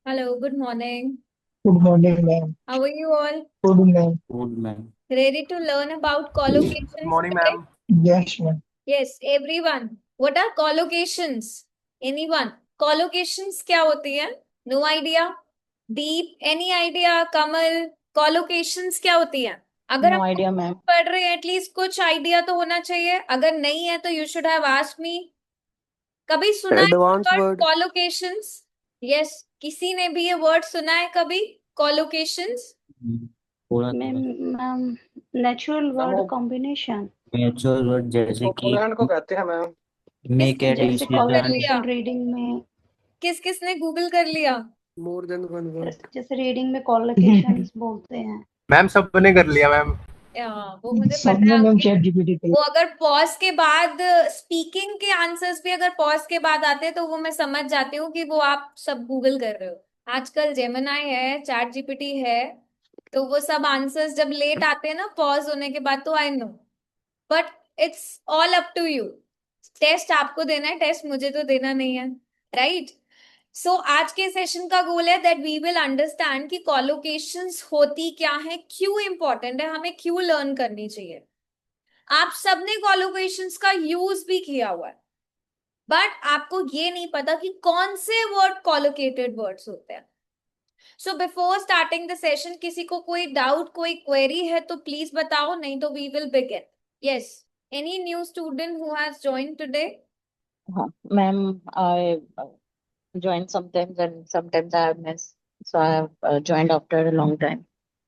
Hello, good morning. Good morning, ma'am. How are you all? Good, ma'am. Good man. Ready to learn about Good collocations morning, today? ma'am. Yes, ma'am. Yes, everyone. What are collocations? Anyone? Collocations क्या होती है? No idea? Deep? Any idea? कमल? Collocations क्या होती है? अगर No हम idea, ma'am. पढ़ रहे हैं एटलीस्ट कुछ आइडिया तो होना चाहिए. अगर नहीं है तो you should have asked me. कभी सुना है Advanced वर्ड word. कॉलोकेशंस? यस, किसी ने भी ये वर्ड सुना है कभी? कॉलोकेशंस. थोड़ा Ma'am, थोड़ा ma'am, natural मैम word वो combination. नेचुरल वर्ड जैसे कि बेफोरहैंड को कहते हैं मैम। किस मेक एट जैसे गूगल कर डिसीजन। लिया? conversation reading में किस किसने गूगल कर लिया? More than one word. जैसे reading में collocations बोलते हैं. मैम सबने कर लिया मैम। वो मुझे पता सबने है मैम अभी. चैट जीपीटी पे। वो अगर पॉज के बाद स्पीकिंग के आंसर्स भी अगर पॉज के बाद आते हैं तो वो मैं समझ जाती हूँ कि वो आप सब गूगल कर रहे हो. आजकल जेमिनाई है, चैट जीपीटी है, तो वो सब आंसर्स जब लेट आते हैं ना पॉज होने के बाद तो I know. But it's all up to you. Test आपको देना है, टेस्ट मुझे तो देना नहीं है. राइट. सो आज के सेशन का गोल है दैट वी विल अंडरस्टैंड कि कॉलोकेशंस होती क्या है, क्यों इंपॉर्टेंट है, हमें क्यों लर्न करनी चाहिए. आप सबने कॉलोकेशंस का यूज भी किया हुआ है, बट आपको ये नहीं पता कि कौन से वर्ड कॉलोकेटेड वर्ड्स होते हैं. So before starting the session किसी को कोई डाउट, कोई क्वेरी है तो प्लीज बताओ, नहीं तो we will begin. Yes. Any new student who has joined today? हाँ, ma'am, I joined sometimes and sometimes I have missed. So I have joined after a long time.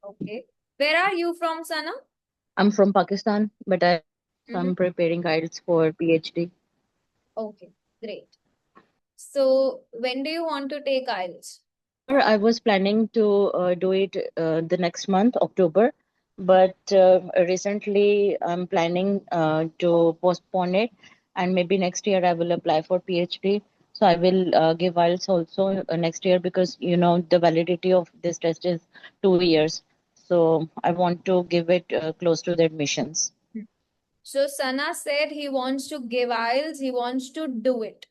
Okay. Where are you from, Sana? I'm from Pakistan, but I'm preparing IELTS for PhD. Okay, great. So when do you want to take IELTS? I was planning to do it the next month, October, but recently I'm planning to postpone it, and maybe next year I will apply for PhD. So I will give IELTS also next year because the validity of this test is 2 years. So I want to give it close to the admissions. So Sana said he wants to give IELTS, he wants to do it.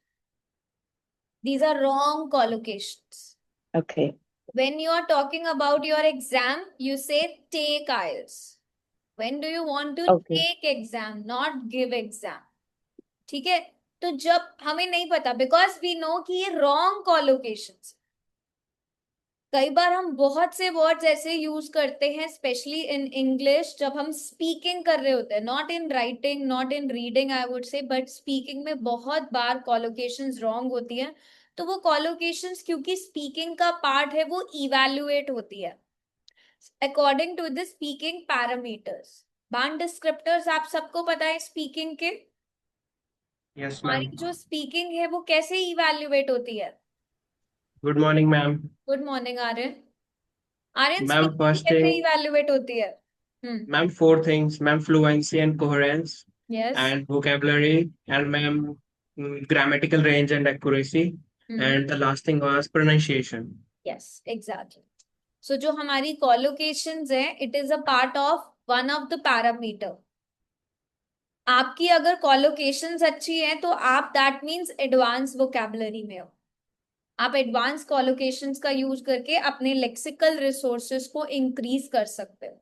These are wrong collocations. Okay. When you are talking about your exam, you say take IELTS. When do you want to Okay. take exam, not give exam? ठीक है. तो जब हमें नहीं पता, because we know कि ये wrong कॉलोकेशंस. कई बार हम बहुत से वर्ड्स ऐसे यूज करते हैं स्पेशली इन इंग्लिश जब हम स्पीकिंग कर रहे होते हैं, not in writing, not in reading I would say, but speaking में बहुत बार कॉलोकेशंस रॉन्ग होती हैं. तो वो कॉलोकेशंस क्योंकि स्पीकिंग का पार्ट है वो इवैल्यूएट होती है according to the speaking parameters. Band descriptors आप सबको पता है स्पीकिंग के. Yes ma'am. हमारी जो स्पीकिंग है वो कैसे इवैल्यूएट होती है? Good morning ma'am. Good morning Aryan. Aryan ma'am speaking first कैसे थिंग इवैल्यूएट होती है? Ma'am four things ma'am, fluency and coherence yes. and vocabulary, and ma'am, grammatical range and accuracy, and the last thing was pronunciation. Yes exactly. So जो हमारी collocations है it is a part of one of the parameter. आपकी अगर कॉलोकेशंस अच्छी है तो आप that means advance vocabulary में हो. आप एडवांस कॉलोकेशंस का यूज करके अपने लेक्सिकल रिसोर्सेज को इंक्रीज कर सकते हो.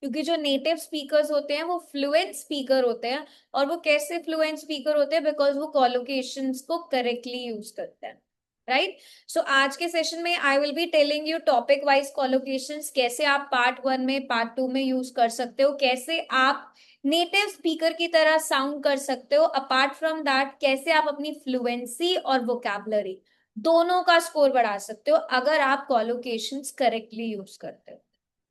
क्योंकि जो नेटिव स्पीकर्स होते हैं वो फ्लुएंट स्पीकर होते हैं. और वो कैसे फ्लुएंट स्पीकर होते हैं? बिकॉज वो कॉलोकेशंस को करेक्टली यूज करते हैं. राइट. सो आज के सेशन में I will be telling you topic wise collocations, कैसे आप पार्ट 1 में, पार्ट 2 में यूज कर सकते हो, कैसे आप नेटिव स्पीकर की तरह साउंड कर सकते हो. अपार्ट फ्रॉम दैट कैसे आप अपनी फ्लुएंसी और वोकैबुलरी दोनों का स्कोर बढ़ा सकते हो अगर आप कॉलोकेशंस करेक्टली यूज करते हो.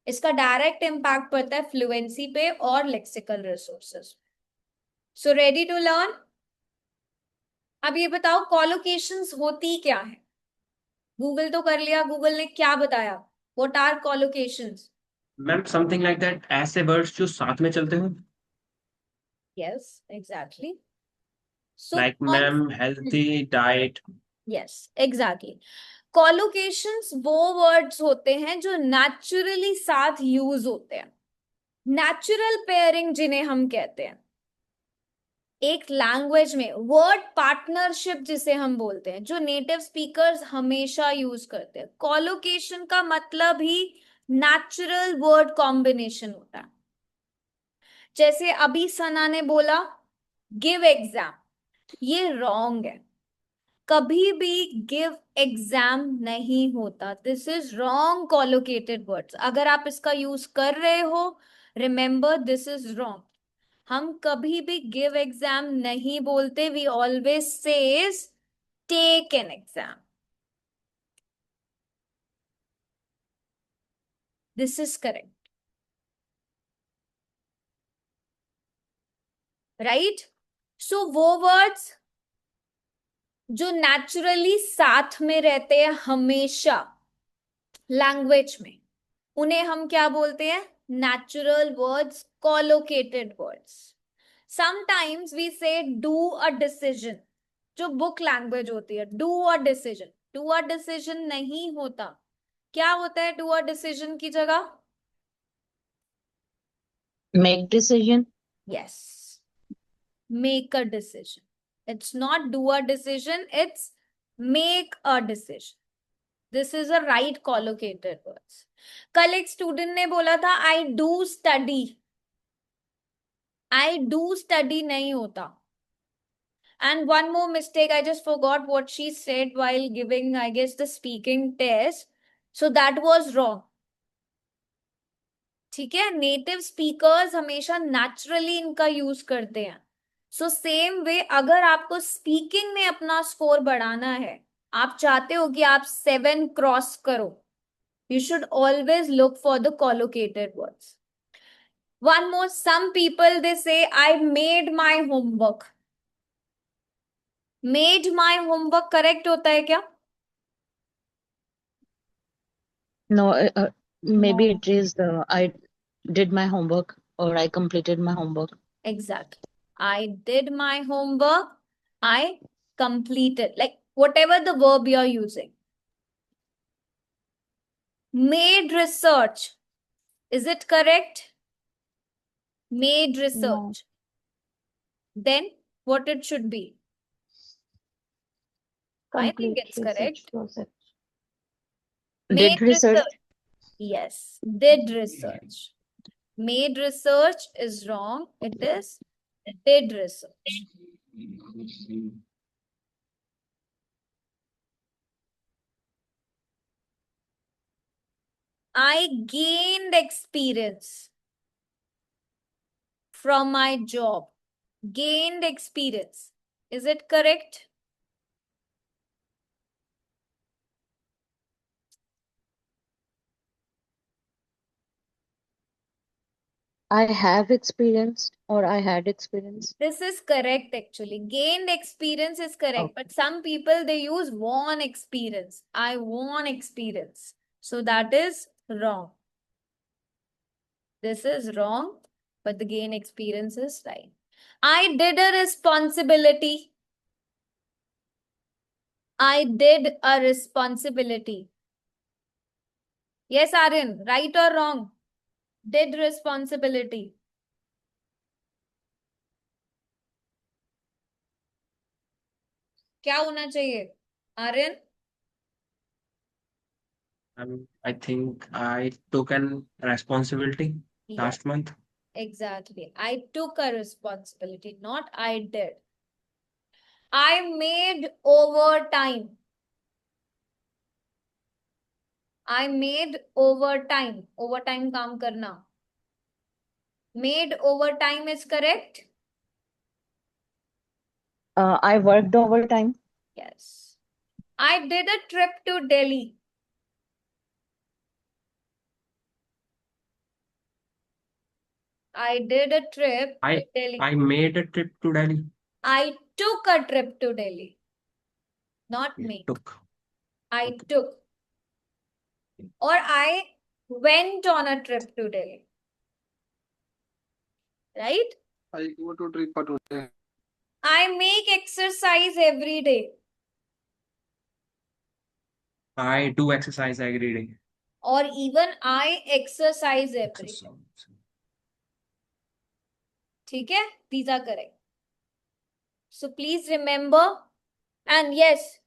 इसका डायरेक्ट इम्पैक्ट पड़ता है फ्लुएंसी पे और lexical resources. So ready to learn? अब ये बताओ कॉलोकेशंस होती क्या है? गूगल तो कर लिया, गूगल ने क्या बताया? What are collocations? Ma'am something like that, ऐसे वर्ड्स जो साथ में चलते हो, yes exactly. So like ma'am healthy diet. Yes exactly. Collocations वो वर्ड्स होते हैं जो नेचुरली साथ यूज होते हैं, नेचुरल पेयरिंग जिन्हें हम कहते हैं. एक लैंग्वेज में वर्ड पार्टनरशिप जिसे हम बोलते हैं, जो नेटिव स्पीकर्स हमेशा यूज करते हैं। कॉलोकेशन का मतलब ही नेचुरल वर्ड कॉम्बिनेशन होता है। जैसे अभी सना ने बोला गिव एग्जाम, ये रॉन्ग है। कभी भी गिव एग्जाम नहीं होता। This is wrong collocated words. अगर आप इसका यूज कर रहे हो, रिमेंबर दिस इज रॉन्ग। हम कभी भी गिव एग्जाम नहीं बोलते। We always says take an exam. This is correct, right? So वो वर्ड्स जो नेचुरली साथ में रहते हैं हमेशा लैंग्वेज में, उन्हें हम क्या बोलते हैं? Natural words, collocated words. Sometimes we say do a decision, जो बुक लैंग्वेज होती है। Do a decision, do a decision नहीं होता। क्या होता है डू अ डिसीजन की जगह? Make decision. Yes, make a decision. It's not do a decision, it's make a decision. This is a right collocated words. कल एक स्टूडेंट ने बोला था I do study. I do study नहीं होता। And one more mistake, I just forgot what she said while giving, I guess, the speaking test. So that was wrong. ठीक है, native speakers हमेशा नेचुरली इनका use करते हैं। So same way, अगर आपको स्पीकिंग में अपना स्कोर बढ़ाना है, आप चाहते हो कि आप 7 क्रॉस करो, you should always look for the collocated words. One more, some people they say I made my homework. Made my homework correct होता है क्या? No, maybe No. it is I did my homework or I completed my homework. Exactly. I did my homework. I completed. Like whatever the verb you're using. Made research. Is it correct? Made No. research. Then what it should be? I think Complete it's research correct. project. Made Did research. research. Yes. Did research. Made research is wrong. It is did research. I gained experience from my job. Gained experience. Is it correct? I have experienced or I had experience. This is correct actually. Gained experience is correct. But some people they use won experience. I won experience. So that is wrong. This is wrong. But the gain experience is right. I did a responsibility. I did a responsibility. Yes, Aryan, right or wrong? Did responsibility. क्या होना चाहिए Aryan? I think I took an responsibility Yes, last month. exactly. I took a responsibility, not I did. I made overtime. I made overtime. Overtime काम करना. Made overtime is correct? I worked overtime. Yes. I did a trip to Delhi. I did a trip to Delhi. I made a trip to Delhi. I took a trip to Delhi. Not Yeah, make. took. I Okay. took. Or I went on a trip to Delhi. Right? I go to trip today. I make exercise every day. I do exercise every day. Or even I exercise every day. Exercise. ठीक है? These are correct. So please remember. And yes,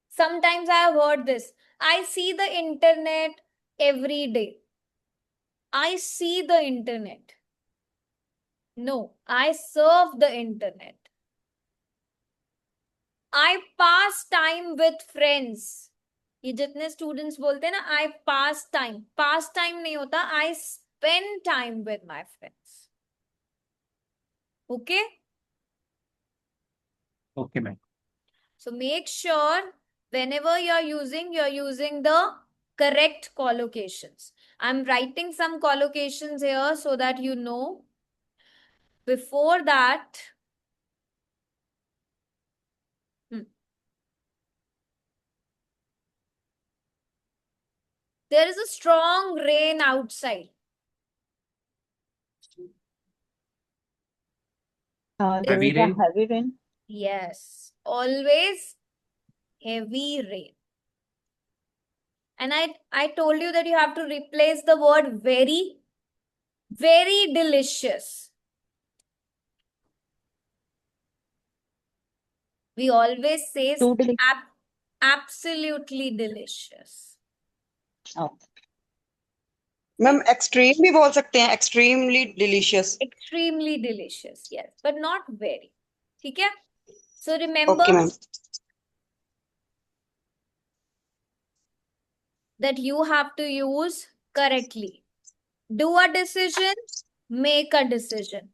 sometimes I have heard this. I see the internet every day. I see the internet. No, I surf the internet. I pass time with friends. ये जितने students बोलते हैं ना, आई पास time नहीं होता, I spend time with my friends. Okay. Okay, ma'am. So make sure whenever you're using the correct collocations. I'm writing some collocations here so that you know. Before that, there is a strong rain outside. There Heavy is a rain? heavy rain. Yes, always heavy rain. And I told you that you have to replace the word very, very delicious. We always say Too delicious. absolutely delicious. Oh. Ma'am extreme भी बोल सकते हैं, extremely delicious. Extremely delicious, yes, but not very. ठीक है? So remember okay ma'am. that you have to use correctly. Do a decision, make a decision.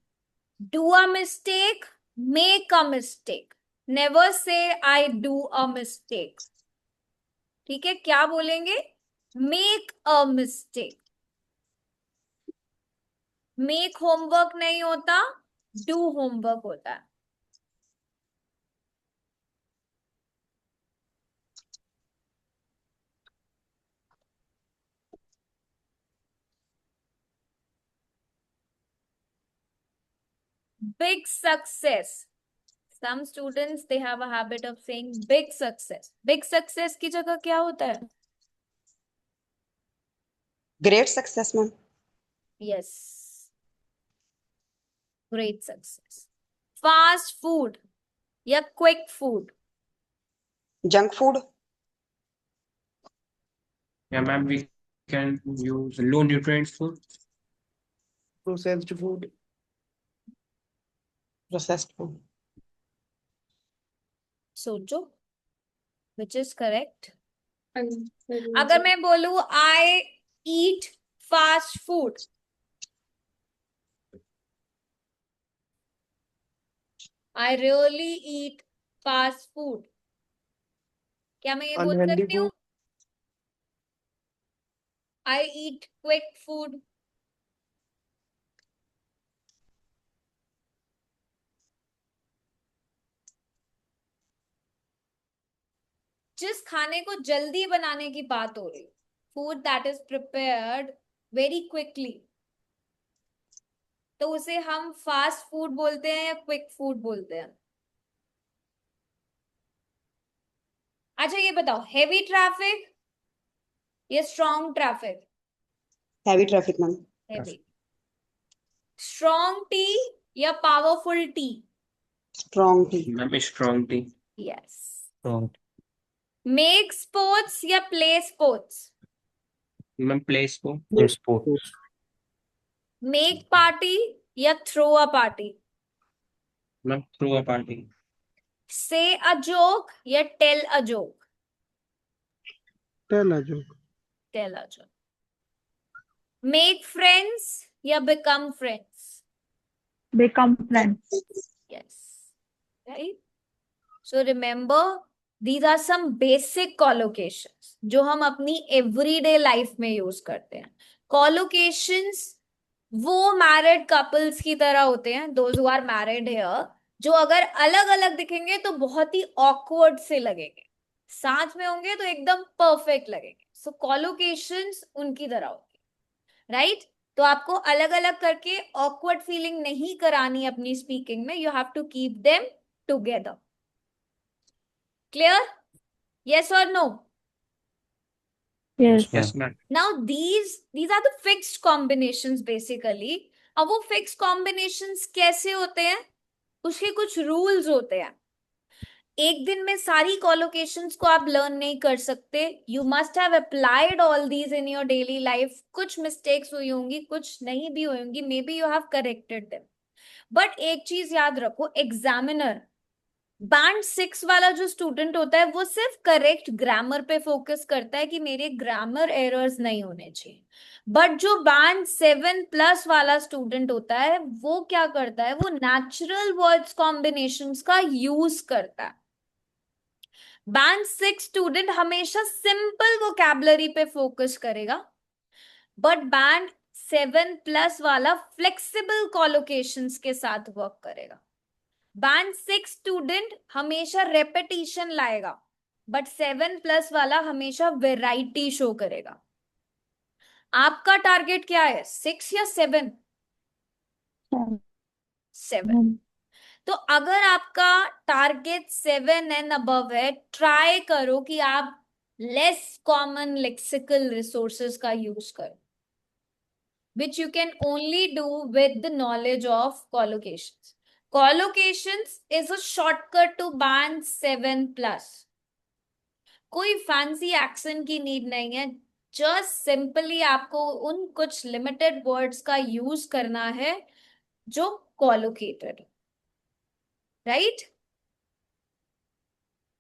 Do a mistake, make a mistake. Never say I do a mistake. ठीक है? क्या बोलेंगे? Make a mistake. Make homework नहीं होता, do homework होता है. Big success. Some students, they have a habit of saying big success. Big success की जगह क्या होता है? Great success ma'am. Yes. Great success. Fast food या quick food. Junk food. Yeah, ma'am, we can use low nutrients food. Processed food. Processed food. सोचो, which is correct? अगर मैं बोलूं I eat fast food, I really eat fast food, क्या मैं ये बोल Unhealthy सकती हूँ? food. I eat quick food. जिस खाने को जल्दी बनाने की बात हो रही, food that is prepared very quickly, तो उसे हम फास्ट फूड बोलते हैं या क्विक फूड बोलते हैं? अच्छा ये बताओ, हेवी ट्रैफिक या strong traffic? Heavy traffic ma'am. Heavy. Strong tea या powerful tea? Strong tea. Ma'am, strong tea. Yes. Strong. Make sports या play sports? Ma'am, play sport. Sports. Make party या throw a party? Ma'am, throw a party. Say a joke या tell a joke? Tell a joke. Tell a joke. Make friends या become friends? Become friends. Yes. Right? So remember, these are some basic collocations जो हम अपनी everyday life में use करते हैं. Collocations वो married couples की तरह होते हैं, those who are married here, जो अगर अलग अलग दिखेंगे तो बहुत ही awkward से लगेंगे, साथ में होंगे तो एकदम परफेक्ट लगेंगे. So collocations उनकी तरह होती है, right? तो आपको अलग अलग करके awkward feeling नहीं करानी अपनी स्पीकिंग में. You have to keep them together. Clear? Yes or no? Yes. Yes, ma'am. Now these are the fixed combinations basically. अब वो fixed combinations कैसे होते हैं उसके कुछ रूल्स होते हैं। एक दिन में सारी कॉलोकेशंस को आप लर्न नहीं कर सकते। You must have applied all these in your daily life. कुछ मिस्टेक्स हुई होंगी, कुछ नहीं भी हुई होंगी, may be you have corrected them. But एक चीज याद रखो, एग्जामिनर बैंड 6 वाला जो स्टूडेंट होता है वो सिर्फ करेक्ट ग्रामर पे फोकस करता है कि मेरे ग्रामर एरर्स नहीं होने चाहिए। बट जो बैंड 7+ वाला स्टूडेंट होता है वो क्या करता है, वो नेचुरल वर्ड्स कॉम्बिनेशंस का यूज करता है। बैंड 6 स्टूडेंट हमेशा सिंपल वोकैबुलरी पे फोकस करेगा, बट बैंड 7+ वाला फ्लेक्सिबल कॉलोकेशंस के साथ वर्क करेगा। बैंड 6 स्टूडेंट हमेशा रेपिटेशन लाएगा, बट 7+ वाला हमेशा वेराइटी शो करेगा। आपका टारगेट क्या है, 6 या 7? 7। तो अगर आपका टारगेट 7 एंड अबव है, ट्राई करो कि आप लेस कॉमन लेक्सिकल रिसोर्सेज का यूज करो, which you can only do with the knowledge of collocations. Collocations is a shortcut to band 7+. कोई फैंसी एक्सेंट की नीड नहीं है, जस्ट सिंपली आपको उन कुछ लिमिटेड वर्ड्स का यूज करना है जो कॉलोकेटेड, राइट?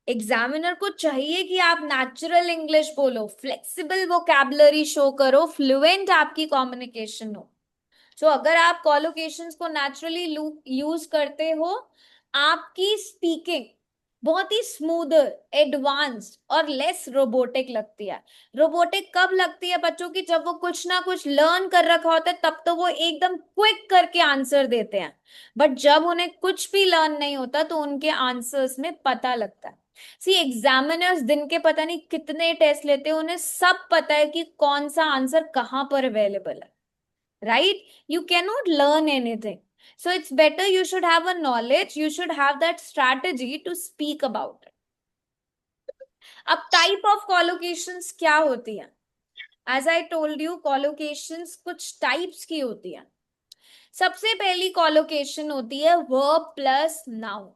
एग्जामिनर को चाहिए कि आप नेचुरल इंग्लिश बोलो, फ्लेक्सिबल वोकैबुलरी शो करो, फ्लुएंट आपकी कम्युनिकेशन हो। तो अगर आप कॉलोकेशंस को नेचुरली यूज करते हो, आपकी स्पीकिंग बहुत ही स्मूदर, एडवांस्ड और लेस रोबोटिक लगती है। रोबोटिक कब लगती है बच्चों की, जब वो कुछ ना कुछ लर्न कर रखा होता है तब तो वो एकदम क्विक करके आंसर देते हैं, बट जब उन्हें कुछ भी लर्न नहीं होता तो उनके आंसर्स में पता लगता है। सी एग्जामिनर्स दिन के पता नहीं कितने टेस्ट लेते हैं, उन्हें सब पता है कि कौन सा आंसर कहां पर अवेलेबल है, right? You cannot learn anything. So it's better you should have a knowledge, you should have that strategy to speak about it. अब type of collocations क्या होती है? As I told you, collocations कुछ types की होती है। सबसे पहली collocation होती है verb plus noun.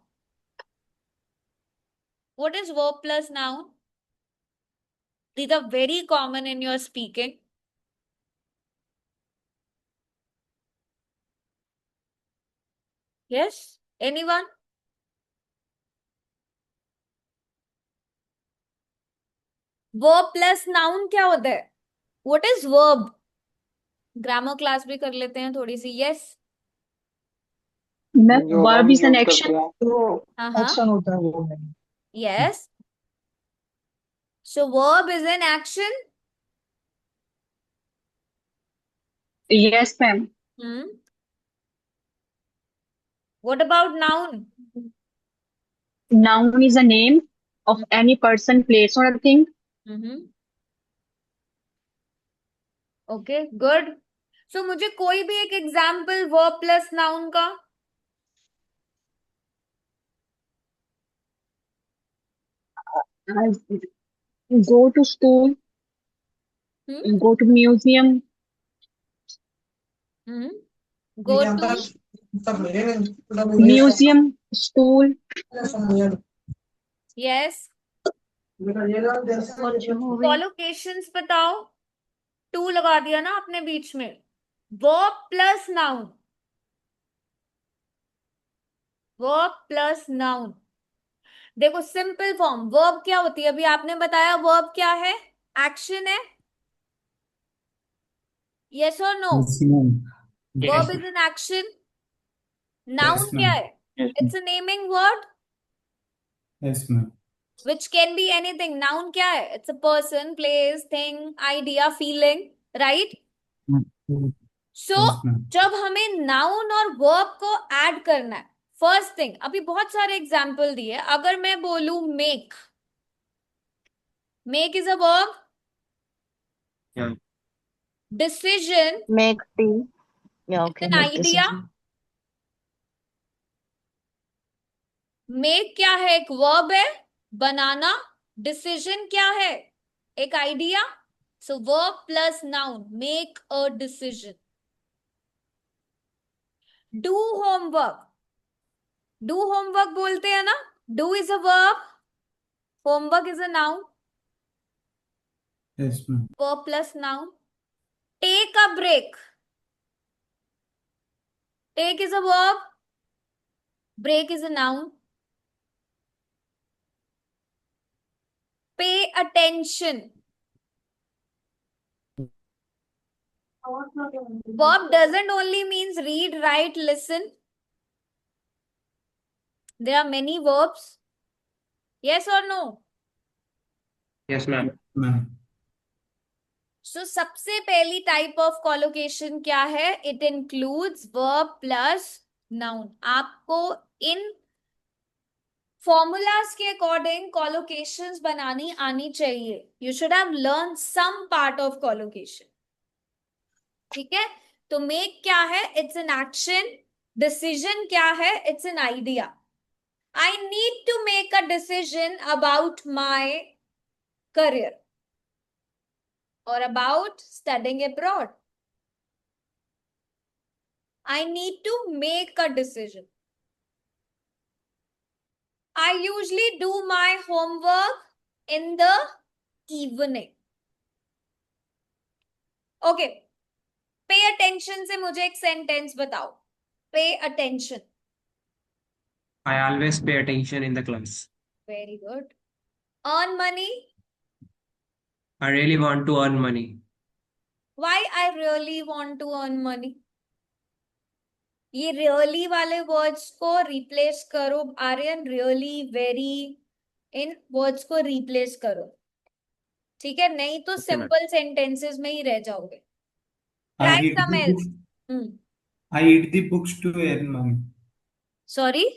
What is verb plus noun? These are very common in your speaking. Yes? Anyone? Verb plus noun क्या होता है? What is verb? Grammar class भी कर लेते हैं थोड़ी सी। Yes, verb is an action. तो हाँ, एक्शन होता है वो नहीं। Yes. So verb is an action. Yes, ma'am. What about noun? Noun is a name of any person, place, or a thing. Okay, good. So मुझे कोई भी एक एग्जाम्पल वर्ब प्लस नाउन का। Go to school, go to museum, go to, museum, school. Yes. Collocations बताओ। 2 लगा दिया ना आपने बीच में। Verb plus noun, verb plus noun. देखो सिंपल फॉर्म वर्ब क्या होती है, अभी आपने बताया वर्ब क्या है, एक्शन है। यस और no? Verb is an action. Noun क्या है? It's a naming word which can be anything. Noun क्या है? It's a person, place, thing, idea, feeling, right? So जब हमें नाउन और वर्ब को ऐड करना है, फर्स्ट थिंग, अभी बहुत सारे एग्जाम्पल दिए। अगर मैं बोलूं make, make is a verb. Decision, Make tea. Yeah, it's okay, an make idea. decision. Make क्या है? एक वर्ब है, बनाना। डिसीजन क्या है? एक idea. So verb plus noun, make a decision. Do homework, do homework बोलते हैं ना, do is a verb, homework is a noun, Yes, ma'am. verb plus noun. Take a break, take is a verb, break is a noun. Pay attention, verb doesn't only means read, write, listen. There are many verbs. Yes or no? Yes, ma'am. Ma'am. So सबसे पहली type of collocation क्या है? It includes verb plus noun. आपको इन formulas के according collocations बनानी आनी चाहिए. You should have learn some part of collocation. ठीक है? तो मेक क्या है? It's an action. डिसीजन क्या है? It's an idea. I need to make a decision about my career or about studying abroad. I need to make a decision. I usually do my homework in the evening. Okay. Pay attention से मुझे एक sentence बताओ. Pay attention. I always pay attention in the class. Very good. Earn money. I really want to earn money. Why I really want to earn money? ये really वाले words को replace करो. Aryan, really, very, इन words को replace करो. ठीक है? नहीं तो Okay, ma'am. सिंपल सेंटेंसेस में ही रह जाओगे. I try read some the else. books. I read the books to earn money. Sorry.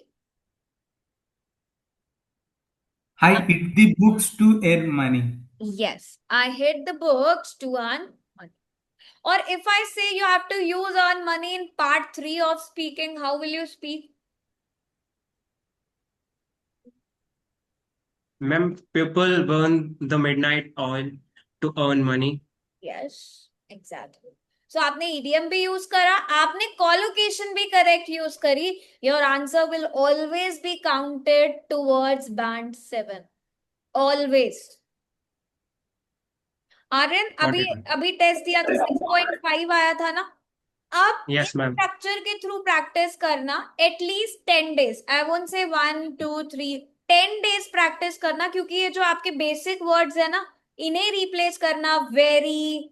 I read the books to earn money. Yes, I hit the books to earn money. Or if I say you have to use earn money in part 3 of speaking, how will you speak? Ma'am, people burn the midnight oil to earn money. Yes, exactly. So आपने idiom भी use करा, आपने collocation भी correct use करी. Your answer will always be counted towards band 7. Always. Aryan, Got it, ma'am. अभी test दिया तो 6.5 आया था ना. अब इस Yes, ma'am. स्ट्रक्चर के थ्रू प्रैक्टिस करना at least 10 days. I won't say 1 2 3 10 days practice करना, क्योंकि ये जो आपके बेसिक वर्ड्स है ना, इन्हें रिप्लेस करना. वेरी,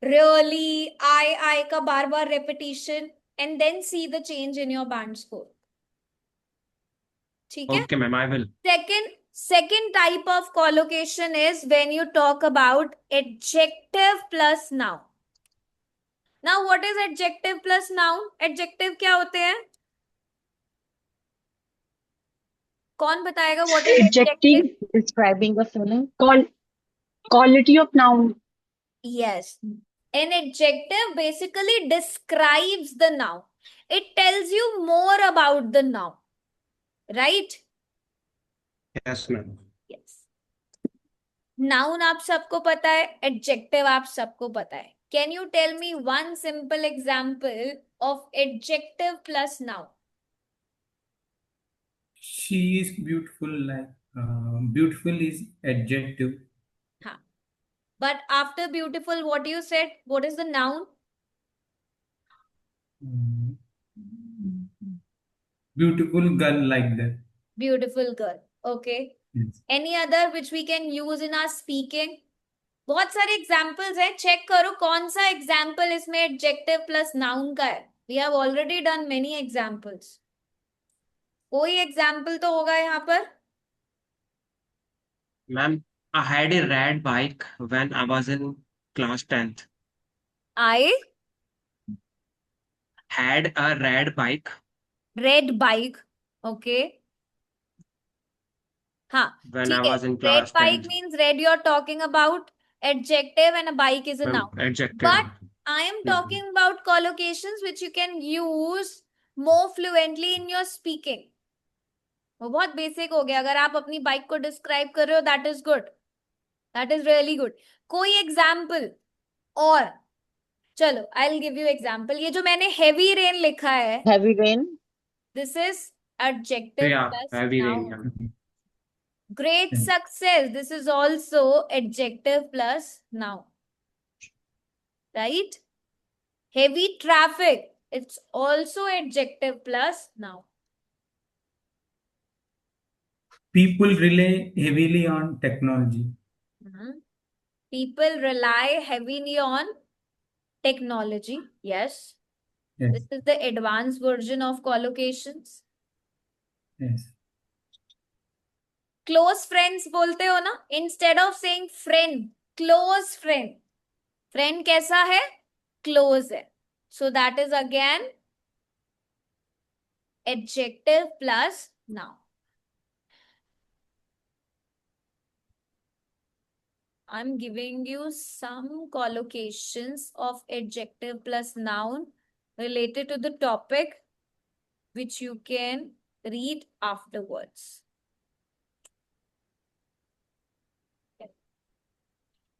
रियली, आई का बार बार repetition, and then see the change in your band score. ठीक है? Okay, ma'am, I will. Second type of collocation is when you talk about adjective plus noun. Now, what is adjective plus noun? Adjective क्या होते हैं? कौन बताएगा what is Adjective, adjective? Describing a feeling. quality of noun. Yes. An adjective basically describes the noun. It tells you more about the noun. Right? Yes, ma'am. Yes. Noun आप सबको पता है, adjective आप सबको पता है. Can you tell me one simple example of adjective plus noun? She is beautiful. Beautiful is adjective. हाँ. But after beautiful, what you said? What is the noun? Beautiful girl, like that. Beautiful girl. Okay. Yes. Any other which we can use in our speaking? बहुत सारे examples हैं. Check करो कौन सा example इसमें adjective plus noun का है. We have already done many examples. कोई एग्जाम्पल तो होगा यहाँ पर. Ma'am, I had a red bike when I was in class 10th. I Had a red bike red bike. Okay. हाँ, when ठीक I है. was in Red class bike 10th. means red you're talking about. Adjective and a bike is a Ma'am, noun. adjective. But I am Mhm. talking about collocations which you can use more fluently in your speaking. वो बहुत basic हो गया. अगर आप अपनी bike को describe कर रहे हो, that is good. That is really good. कोई एग्जाम्पल और? चलो, I will give you example. ये जो मैंने हेवी रेन लिखा है, Heavy rain. This is Adjective Yeah, plus heavy rain. noun. Yeah. Great Hmm. success. This is also adjective plus noun. Right? Heavy traffic. It's also adjective plus noun. People rely heavily on technology. People rely heavily on technology. Yes. Yes, This is the advanced version of collocations. yes. Close friends बोलते हो ना? Instead of saying friend, close friend. Friend कैसा है? Close है. So that is again adjective plus noun. I'm giving you some collocations of adjective plus noun related to the topic, which you can read afterwards.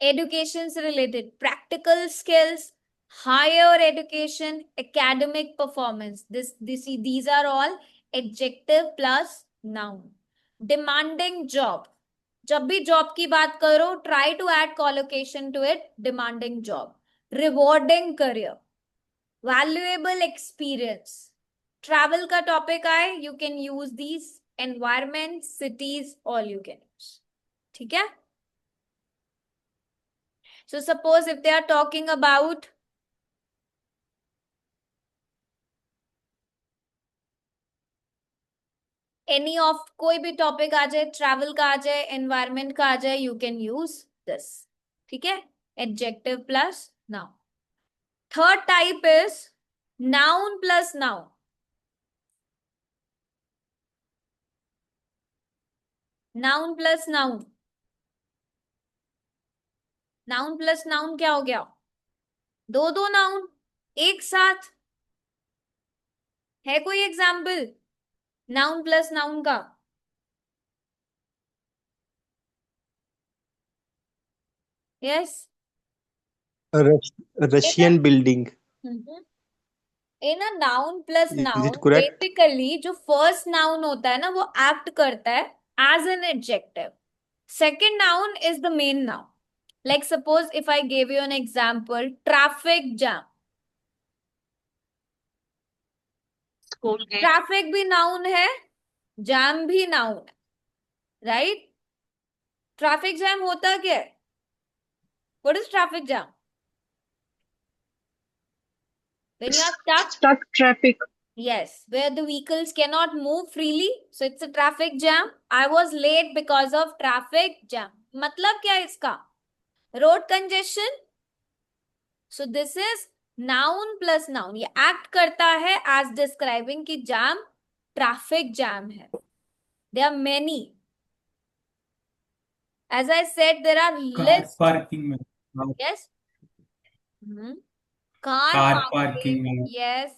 Education's related, practical skills, higher education, academic performance. These are all adjective plus noun. Demanding job. जब भी job की बात करो, try to add collocation to it. Demanding job. Rewarding career. Valuable experience. Travel का topic आए, you can use these. Environment, cities, all you can use. ठीक है? So suppose if they are talking about any of कोई भी topic आ जाए, travel का आ जाए, environment का आ जाए, you can use this. ठीक है? Adjective plus noun. Third type is noun plus noun. Noun plus noun. Noun plus noun क्या हो गया? दो दो noun एक साथ. है कोई एग्जाम्पल नाउन प्लस नाउन का? Yes. Russian building. In a noun plus Is noun it correct? Basically जो फर्स्ट नाउन होता है ना वो एक्ट करता है as an adjective. Second noun is the main noun. Like suppose if I give you an example, traffic jam. School gate. Traffic भी noun है, jam भी नाउन है. राइट? ट्रैफिक जैम होता क्या है? What is traffic jam? When you are stuck. Stuck traffic. Yes, where the vehicles cannot move freely, so it's a traffic jam. I was late because of traffic jam. मतलब क्या है इसका? Road congestion. So this is noun plus noun. ये act करता है as describing कि jam traffic jam है. There are many. As I said, there are Car lists. parking में. Yes. Car Car parking. parking में. Yes.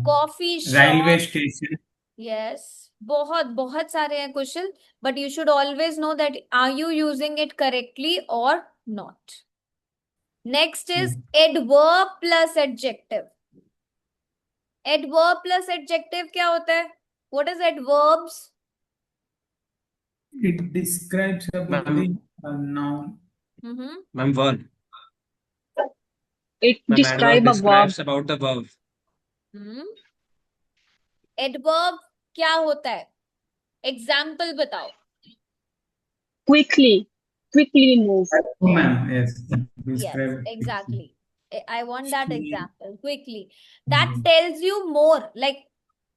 Coffee shop. Railway station. Yes, बहुत बहुत सारे हैं question, but you should always know that are you using it correctly or not. Next is adverb plus adjective. Adverb plus adjective क्या होता है? What is adverbs? It describes about the noun. Ma'am, verb. It Ma'am, describe adverb a verb. describes about the verb. Adverb क्या होता है? Example बताओ. Quickly. Quickly move. Oh, ma'am, yes. Yes, Describe exactly. I want that Quickly. example. Quickly. That tells you more, like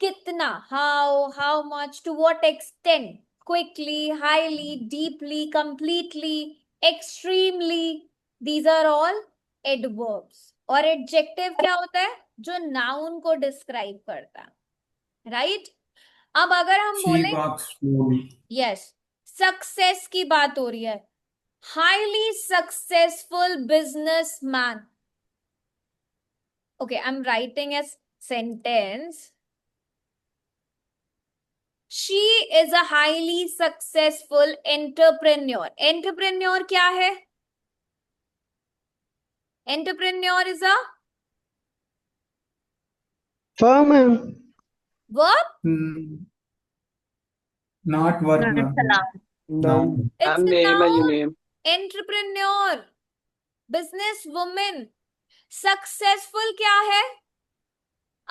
kitna, how much, to what extent, quickly, highly, deeply, completely, extremely. These are all adverbs. और adjective क्या होता है? जो noun को describe करता है. Right? अब अगर हम She बोले, walks slowly. yes, success की बात हो रही है. Highly successful businessman. Okay, I'm writing a sentence. She is a highly successful entrepreneur. Entrepreneur क्या है? Entrepreneur is a Firm. verb? Not work, No, it's a ma'am. noun. Noun. It's Ma'am, a name है you noun. name. Entrepreneur, business woman. Successful क्या है?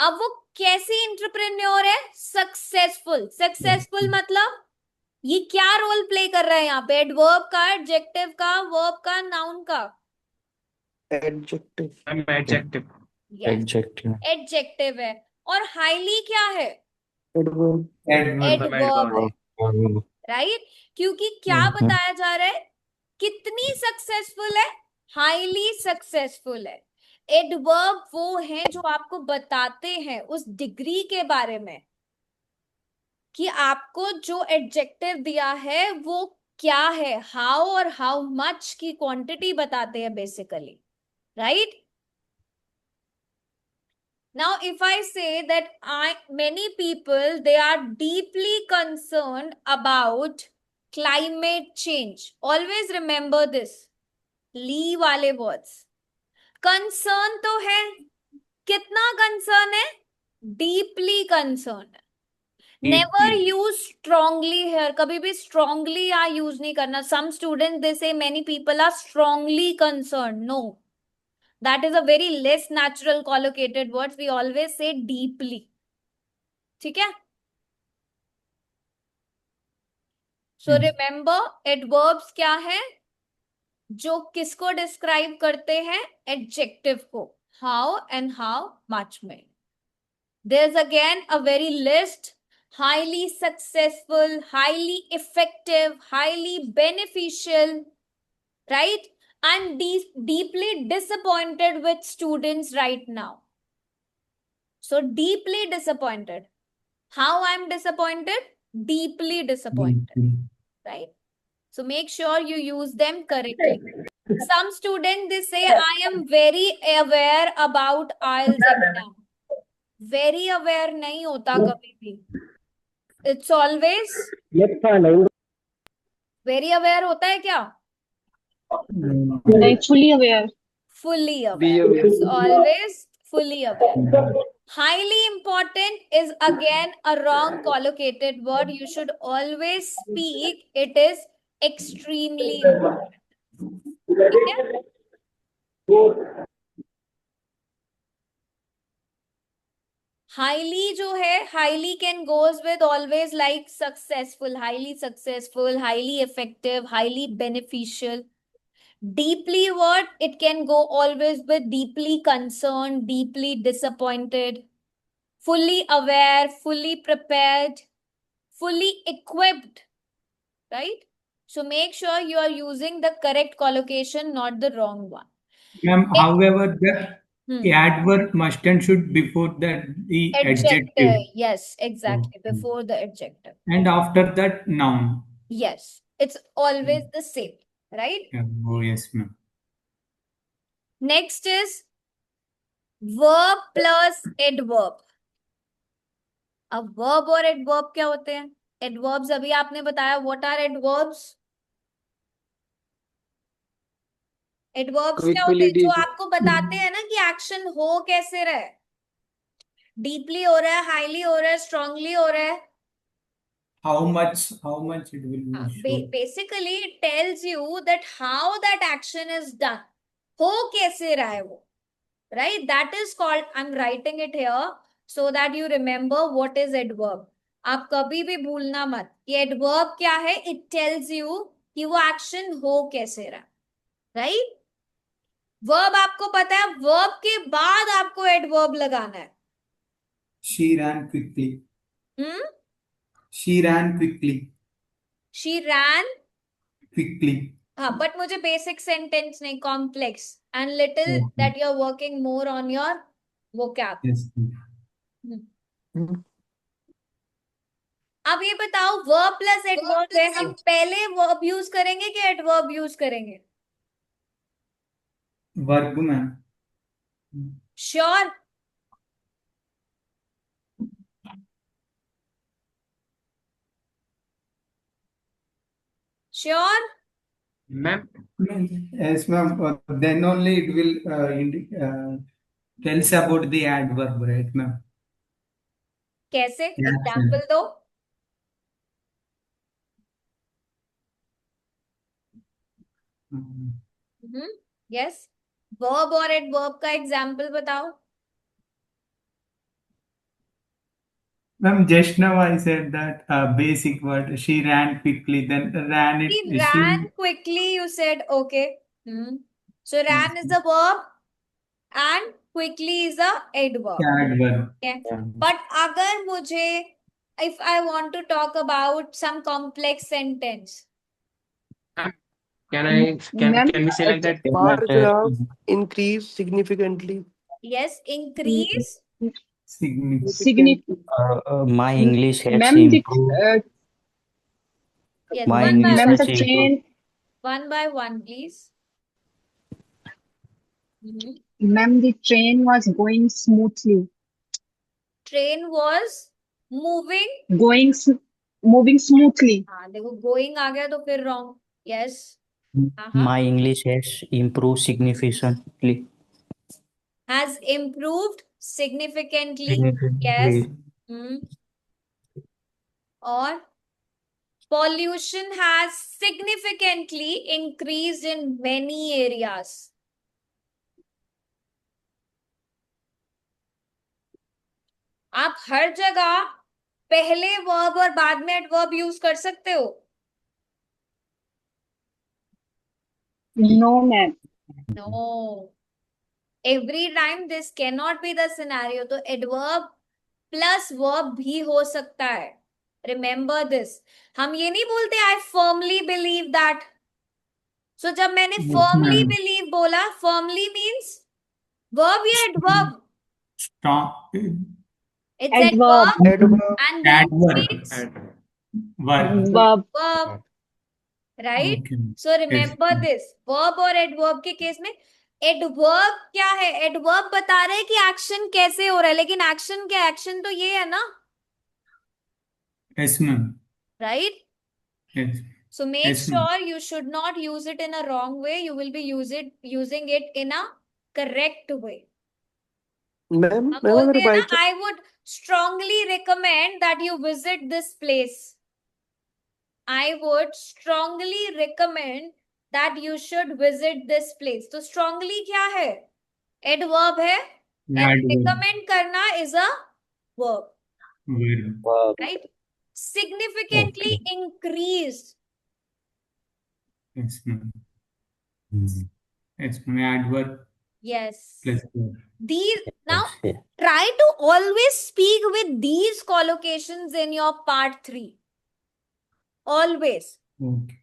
अब वो कैसी entrepreneur है? Successful. Successful मतलब ये क्या रोल प्ले कर रहा है यहाँ पे? एडवर्ब का, एडजेक्टिव का, वर्ब का, नाउन का? Adjective. I'm adjective. Yes, Adjective. Adjective है. और हाईली क्या है? Adverb. Adverb. एडवर्ब है, Adverb. राइट? क्योंकि क्या Mhm. बताया जा रहा है? कितनी सक्सेसफुल है? हाईली सक्सेसफुल है. एडवर्ब वो है जो आपको बताते हैं उस डिग्री के बारे में कि आपको जो एडजेक्टिव दिया है वो क्या है. हाउ और हाउ मच की क्वांटिटी बताते हैं basically, right? Now, if I say that many people, they are deeply concerned about climate change. Always remember this. ली वाले words. Concern तो है. कितना concern है? Deeply concerned. Never use strongly here. कभी भी strongly यहाँ use नहीं करना. Some students, they say many people are strongly concerned. No. That is a very less natural collocated words. We always say deeply. ठीक है? So remember, adverbs क्या है? जो किसको डिस्क्राइब करते हैं? एडजेक्टिव को. How and how much में. There's again a very list. Highly successful, highly effective, highly beneficial, right? I'm deeply disappointed with students right now. So deeply disappointed. How I'm disappointed? Deeply disappointed, right? So make sure you use them correctly. Some students, they say, I am very aware about IELTS exam. Very aware नहीं होता कभी भी. It's always very aware होता है क्या? Like fully aware. Fully aware. Be aware. It's always fully aware. Highly important is again a wrong collocated word. You should always speak. It is extremely important. ठीक है? Highly जो है, highly can goes with always like successful, highly successful, highly effective, highly beneficial. Deeply word, it can go always with deeply concerned, deeply disappointed, fully aware, fully prepared, fully equipped, right? So make sure you are using the correct collocation, not the wrong one. Ma'am, however, the Hmm. adverb must and should before the adjective. Yes, exactly. Okay. Before the adjective. And after that, noun. Yes, it's always the same, right? Yeah. Oh, yes, ma'am. Next is verb plus adverb. अब verb और adverb क्या होते हैं? Adverbs अभी आपने बताया. What are adverbs? Adverbs क्या होते हैं? जो आपको बताते हैं ना कि एक्शन हो कैसे रहे. Deeply हो रहा है, highly हो रहा है, strongly हो रहा है. How much it will be shown. Basically, it tells you that how that action is done. हो कैसे रहा है वो, right? That is called, I'm writing it here so that you remember what is adverb. आप कभी भी भूलना मत कि adverb क्या है. It tells you कि वो action हो कैसे रहा, right? Verb आपको पता है, verb के बाद आपको adverb लगाना है. She ran quickly. She ran Quickly. हाँ, but मुझे basic sentence नहीं, complex and little that you're working more on your vocab. Yes. अब ये बताओ, verb plus adverb है, हम पहले verb यूज करेंगे कि adverb यूज करेंगे? Verb, ma'am. Sure. Sure. Ma'am, Yes, ma'am. Then only it will tells about the adverb, right, ma'am? कैसे? Yes, एग्जाम्पल दो. यस. वर्ब और एडवर्ब का एग्जाम्पल बताओ. Ma'am, just now I said that basic word. She ran quickly. Then ran He it. ran She. quickly, you said. Okay. So ran is a verb and quickly is a adverb. Adverb. Okay. Yeah. But अगर मुझे, if I want to talk about some complex sentence, Ma'am, can we say like that? Paragraph increase significantly. yes, increase. significant. My English has Ma'am, improved. Yes, My one by English ma'am, one. has the improved. train, One by one, please. ma'am, the train was going smoothly. Train was moving. Going, moving smoothly. हाँ देखो going आ गया तो फिर wrong. Yes. My English has improved significantly. Has improved significantly. Yes. Or pollution has significantly increased in many areas. आप हर जगह पहले verb और बाद में एडवर्ब यूज कर सकते हो. No, ma'am. No. Every time this cannot be the scenario. तो adverb plus verb भी हो सकता है. Remember this. हम ये नहीं बोलते I firmly believe that. So जब मैंने firmly believe बोला, firmly means verb या adverb? Strong. It's Adverb. adverb and this Adverb. means Verb. verb. Right? Okay. So remember this. Verb और adverb के केस में एडवर्ब क्या है? एडवर्ब बता रहे हैं कि एक्शन कैसे हो रहा है, लेकिन एक्शन क्या? एक्शन तो ये है ना. Yes, ma'am. Right? Yes. So make Yes, ma'am. sure you should not use it in a wrong way. You will be using it in a correct way. Ma'am हम मैम बोलते अगर हैं by ना, I would strongly recommend that you visit this place. I would strongly recommend that you should visit this place. तो strongly क्या है? Adverb है. And Adverb. recommend करना is a verb. Verb. Right? Significantly increased. Yes, ma'am. Yes, ma'am. Adverb Yes. plus verb. These now try to always speak with these collocations in your part 3. Always. Okay.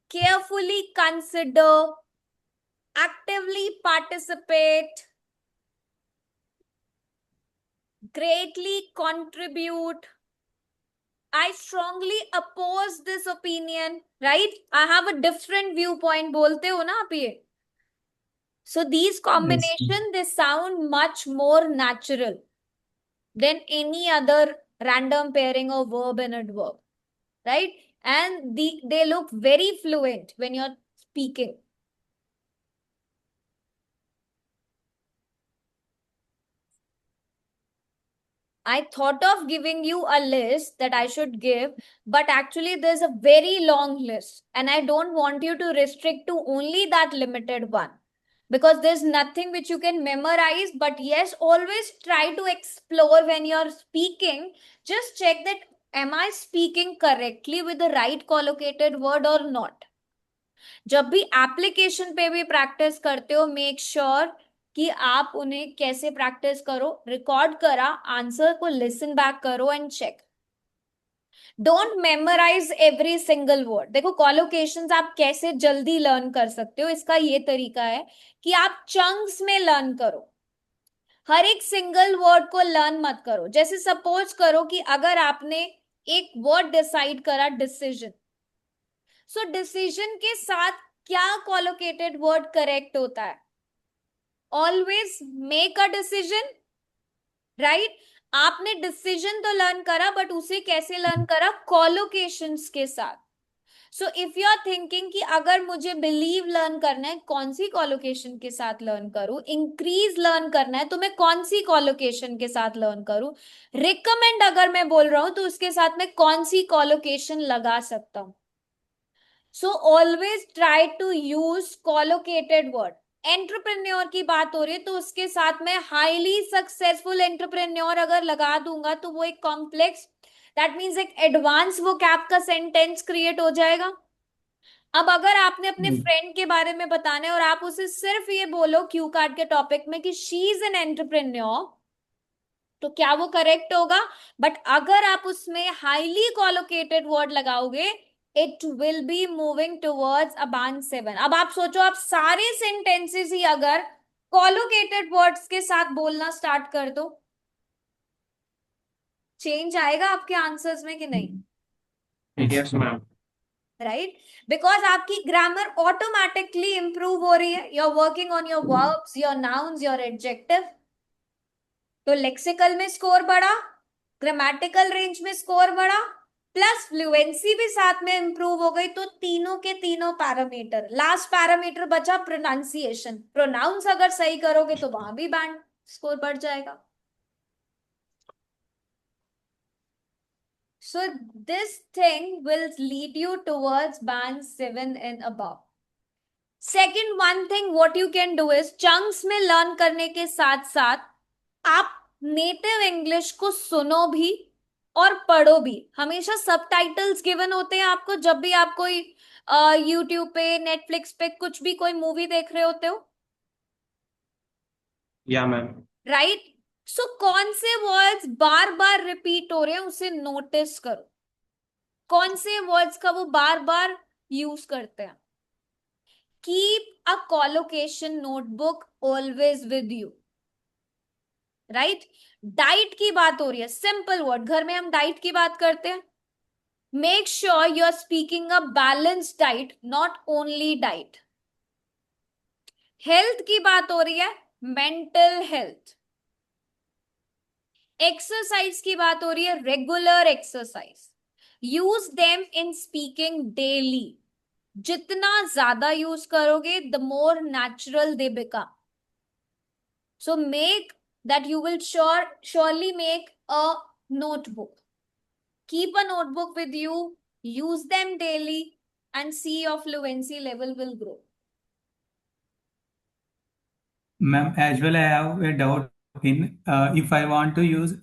Carefully consider, actively participate, greatly contribute. I strongly oppose this opinion, right? I have a different viewpoint. बोलते हो ना आप ये? So these combinations, they sound much more natural than any other random pairing of verb and adverb, right? And they look very fluent when you're speaking. I thought of giving you a list that I should give, but actually there's a very long list and I don't want you to restrict to only that limited one because there's nothing which you can memorize. But yes, always try to explore when you're speaking. Just check that am I speaking correctly with the right collocated word or not. जब भी application पे भी practice करते हो, make sure कि आप उन्हें कैसे प्रैक्टिस करो. रिकॉर्ड करा आंसर को लिसन बैक करो and check. Don't memorize every single word. देखो कॉलोकेशंस आप कैसे जल्दी लर्न कर सकते हो, इसका ये तरीका है कि आप चंक्स में लर्न करो. हर एक सिंगल वर्ड को लर्न मत करो. जैसे सपोज करो कि अगर आपने एक वर्ड डिसाइड करा डिसीजन, सो डिसीजन के साथ क्या कॉलोकेटेड वर्ड करेक्ट होता है? Always make a decision, right? आपने डिसीजन तो लर्न करा, बट उसे कैसे लर्न करा? कॉलोकेशंस के साथ. So if you are thinking कि अगर मुझे बिलीव लर्न करना है, कौन सी कॉलोकेशन के साथ लर्न करूं, इंक्रीज लर्न करना है तो मैं कौन सी कॉलोकेशन के साथ लर्न करूं, रिकमेंड अगर मैं बोल रहा हूं तो उसके साथ मैं कौन सी कॉलोकेशन लगा सकता हूं. So always try to use collocated word. Entrepreneur की बात हो रही है तो उसके साथ में हाईली सक्सेसफुल एंटरप्रेन्योर अगर लगा दूंगा तो वो एक कॉम्प्लेक्स, दैट मीन्स एक एडवांस वोकैब का सेंटेंस क्रिएट हो जाएगा. अब अगर आपने अपने फ्रेंड के बारे में बताना है और आप उसे सिर्फ ये बोलो क्यू कार्ड के टॉपिक में कि शी इज एन एंटरप्रेन्योर, तो क्या वो करेक्ट होगा? बट अगर आप उसमें हाईली कॉलोकेटेड वर्ड लगाओगे, it will be moving towards a bond 7. अब आप सोचो, आप सारे सेंटेंसेस ही अगर कॉलोकेटेड वर्ड्स के साथ बोलना स्टार्ट कर दो, चेंज आएगा आपके आंसर्स में कि नहीं? Yes, ma'am. राइट, बिकॉज आपकी ग्रामर ऑटोमेटिकली इंप्रूव हो रही है. You are working on your verbs, your nouns, your adjective. तो लेक्सिकल में स्कोर बढ़ा, ग्रामेटिकल रेंज में स्कोर बढ़ा, प्लस फ्लुएंसी भी साथ में इंप्रूव हो गई. तो तीनों के तीनों पैरामीटर. लास्ट पैरामीटर बचा प्रोनाउंसिएशन. प्रोनाउंस अगर सही करोगे तो वहां भी बैंड स्कोर बढ़ जाएगा. So this thing will lead you towards band 7 and above. Second one thing what you can do is chunks में learn करने के साथ साथ आप नेटिव इंग्लिश को सुनो भी और पढ़ो भी. हमेशा सबटाइटल्स गिवन होते हैं आपको जब भी आप कोई यूट्यूब पे, नेटफ्लिक्स पे कुछ भी कोई मूवी देख रहे होते हो. Yeah, ma'am. राइट. सो कौन से वर्ड्स बार बार रिपीट हो रहे हैं उसे नोटिस करो. कौन से वर्ड्स का वो बार बार यूज करते हैं. Keep a collocation notebook always with you. Right. Diet की बात हो रही है, सिंपल वर्ड. घर में हम डाइट की बात करते हैं. Make sure you are speaking a balanced diet, not only diet. Health की बात हो रही है, मेंटल हेल्थ. एक्सरसाइज की बात हो रही है, regular exercise. Use them in speaking daily. जितना ज्यादा यूज करोगे the more natural they become. So make that you will surely make a notebook. Keep a notebook with you, use them daily, and see your fluency level will grow. Ma'am, as well, I have a doubt in if I want to use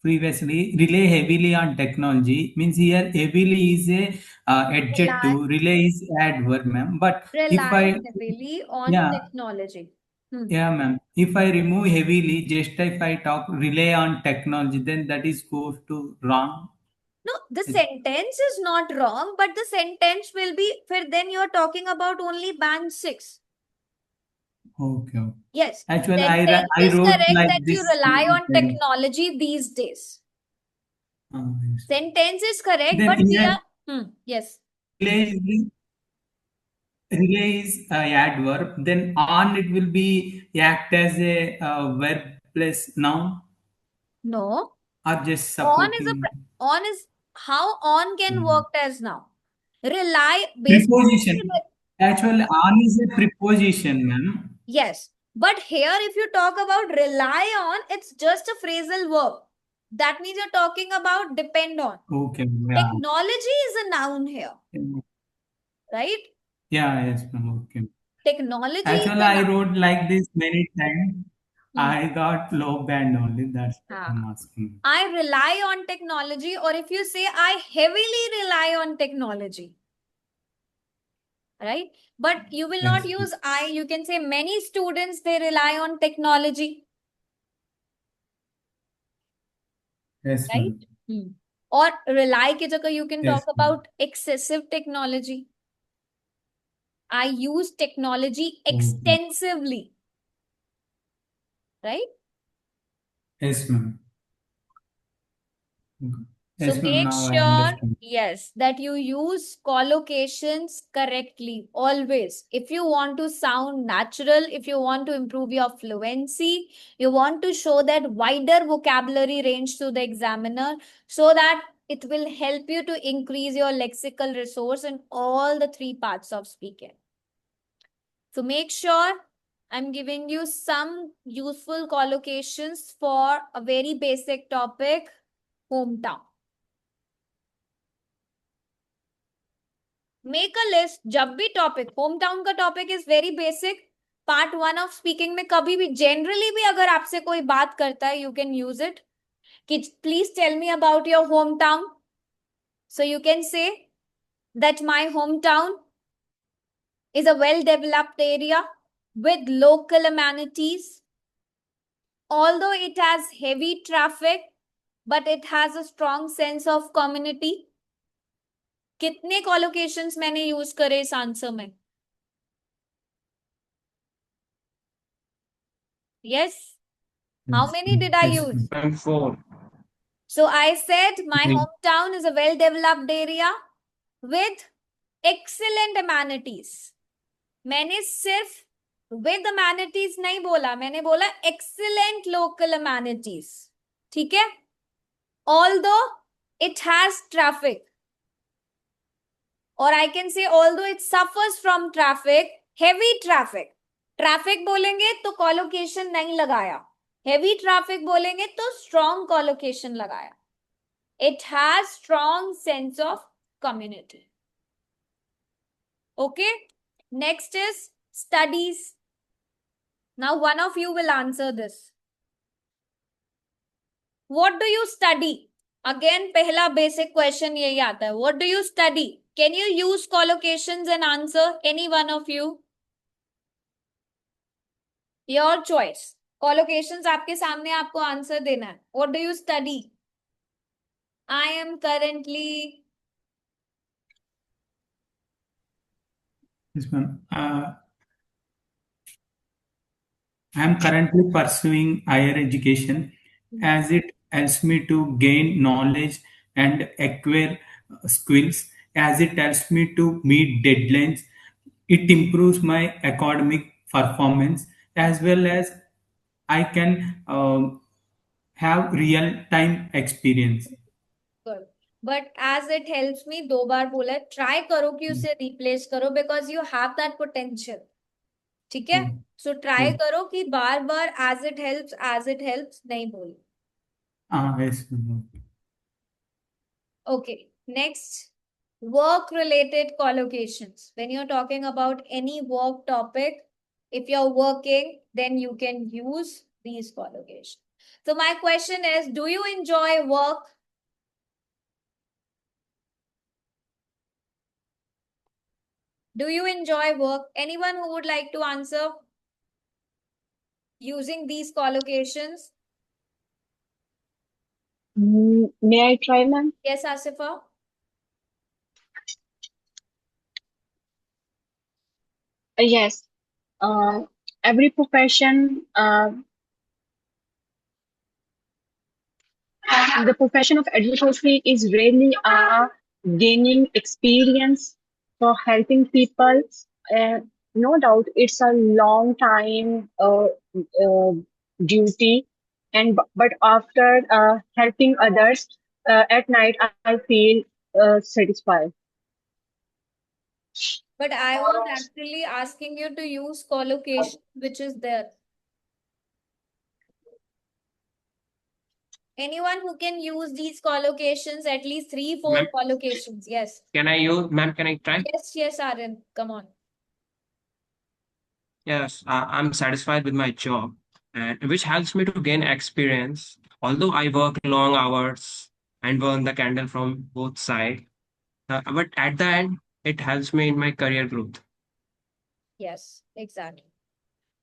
previously rely heavily on technology, means here heavily is a adjective, rely is adverb, ma'am. But if Rely I heavily on yeah technology. yeah, ma'am. If I remove heavily, just if I talk rely on technology, then that is goes to wrong. No, the sentence is not wrong, but the sentence will be, then you are talking about only band 6. Okay. Yes. Actually, Sentence I is wrote correct like that you this. rely on technology these days. Yes. Sentence is correct, Then but we here, are yes. Relay is adverb. Then on it will be act as a verb plus noun No. or just On is supporting. on is how on can work as now. Rely Preposition. basically. Actually, on is a preposition, ma'am. Yes, but here if you talk about rely on, it's just a phrasal verb. That means you're talking about depend on. Okay. Yeah. Technology is a noun here, right? Yeah. Yes, ma'am. Okay. Technology is Actually, a I noun. wrote like this many times. I got low band only. That's what I'm asking. I rely on technology, or if you say I heavily rely on technology, right? But you will not use I. You can say many students, they rely on technology. Yes, right? ma'am. Or rely ki jagah you can Yes, talk about excessive technology. I use technology extensively, right? Yes, ma'am. So Yes, ma'am. make Now I sure, understand. yes, that you use collocations correctly always. If you want to sound natural, if you want to improve your fluency, you want to show that wider vocabulary range to the examiner, so that it will help you to increase your lexical resource in all the three parts of speaking. So make sure I'm giving you some useful collocations for a very basic topic, hometown. Make a list. जब भी topic hometown का topic is very basic, part 1 of speaking में कभी भी generally भी अगर आपसे कोई बात करता है, यू कैन यूज इट कि please tell me about your home town. So you can say that my home town is a well-developed area with local amenities. Although it has heavy traffic, but it has a strong sense of community. कितने collocations मैंने use करे इस answer में? Yes. How many did I use? And 4. So I said my Three. hometown is a well-developed area with excellent amenities. मैंने सिर्फ with amenities नहीं बोला, मैंने बोला excellent local amenities. ठीक है? Although it has traffic, or I can say although it suffers from traffic, heavy traffic. Traffic बोलेंगे तो collocation नहीं लगाया, heavy traffic बोलेंगे तो strong collocation लगाया. It has strong sense of community. Okay? Next is studies. Now one of you will answer this. What do you study? Again, पहला basic question यही आता है. What do you study? Can you use collocations and answer? Any one of you? Your choice. Collocations आपके सामने, आपको answer देना है. What do you study? I am currently. Yes, ma'am. I am currently pursuing higher education as it helps me to gain knowledge and acquire skills, as it helps me to meet deadlines. It improves my academic performance as well as I can have real time experience. Good. But as it helps me, 2 बार बोला है, try करो कि उसे replace करो because you have that potential. ठीक है? So try करो कि बार बार as it helps नहीं बोलो. Yes, ma'am. Okay. Next, work related collocations. When you're talking about any work topic, if you're working, then you can use these collocations. So my question is, do you enjoy work? Do you enjoy work? Anyone who would like to answer using these collocations? May I try, ma'am? Yes, Asifa? Yes. Every profession, the profession of advocacy is really gaining experience for helping people. No doubt, it's a long time duty, but after helping others at night, I feel satisfied. But I was actually asking you to use collocation, which is there. Anyone who can use these collocations, at least 3-4 Ma'am? collocations. Yes. Can I use, ma'am, can I try? Yes, Aryan. Come on. Yes, I'm satisfied with my job, and which helps me to gain experience. Although I work long hours and burn the candle from both sides, but at the end, it helps me in my career growth. Yes, exactly.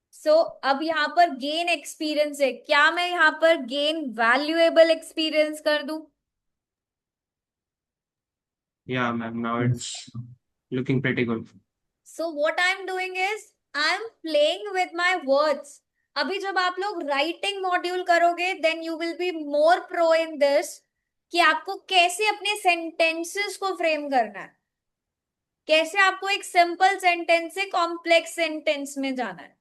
So, अब यहाँ पर gain experience है. क्या मैं यहाँ पर gain valuable experience कर दूं? Yeah, ma'am. Now it's looking pretty good. So what I'm doing is I'm playing with my words. अभी जब आप लोग writing module करोगे, then you will be more pro in this कि आपको कैसे अपने sentences को frame करना है, कैसे आपको एक simple sentence से complex sentence में जाना है.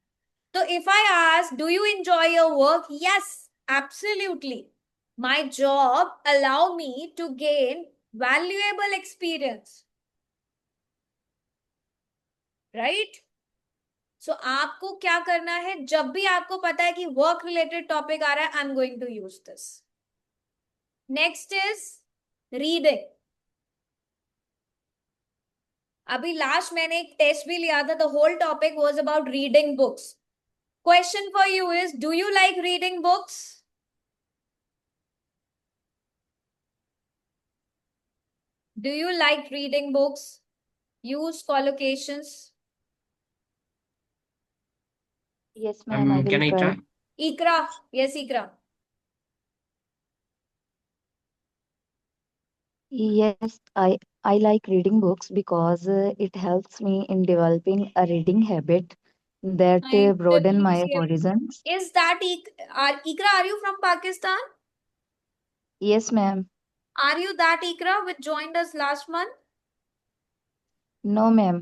तो if I ask, do you enjoy your work? Yes, absolutely. My job allow me to gain valuable experience. Right? So आपको क्या करना है, जब भी आपको पता है कि वर्क रिलेटेड टॉपिक आ रहा है, I am going to use this. Next is reading. अभी लास्ट मैंने एक टेस्ट भी लिया था. The whole topic was about reading books. Question for you is, do you like reading books? Do you like reading books? Use collocations. Yes, ma'am, I Can will I try. try? Ikra. Yes, Ikra. Yes, I like reading books because it helps me in developing a reading habit that My broaden my pronunciation. horizons. Is that Ikra, are you from Pakistan? Yes, ma'am. Are you that Ikra which joined us last month? No, ma'am.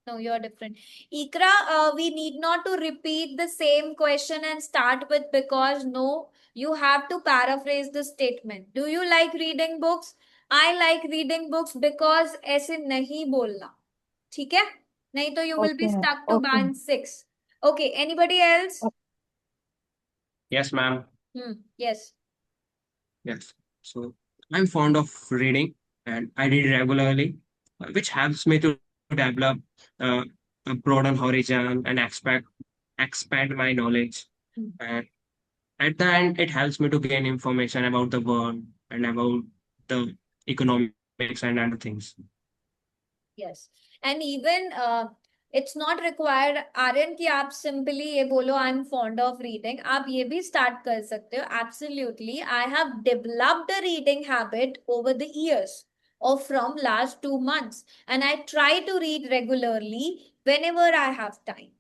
No, you're different. Ikra, we need not to repeat the same question and start with because no, you have to paraphrase the statement. Do you like reading books? I like reading books because ऐसे नहीं बोलना. ठीक है? नहीं तो you will be Okay, ma'am. stuck to Okay. band 6. Okay, anybody else? Yes, ma'am. Yes. Yes. So I'm fond of reading and I read regularly, which helps me to develop uh, a broaden horizon and expand my knowledge. And at the end, it helps me to gain information about the world and about the economics and other things. Yes. And even it's not required Aryan कि आप simply ये बोलो I am fond of reading. आप ये भी start कर सकते हो. Absolutely, I have developed a reading habit over the years or from last 2 months, and I try to read regularly whenever I have time.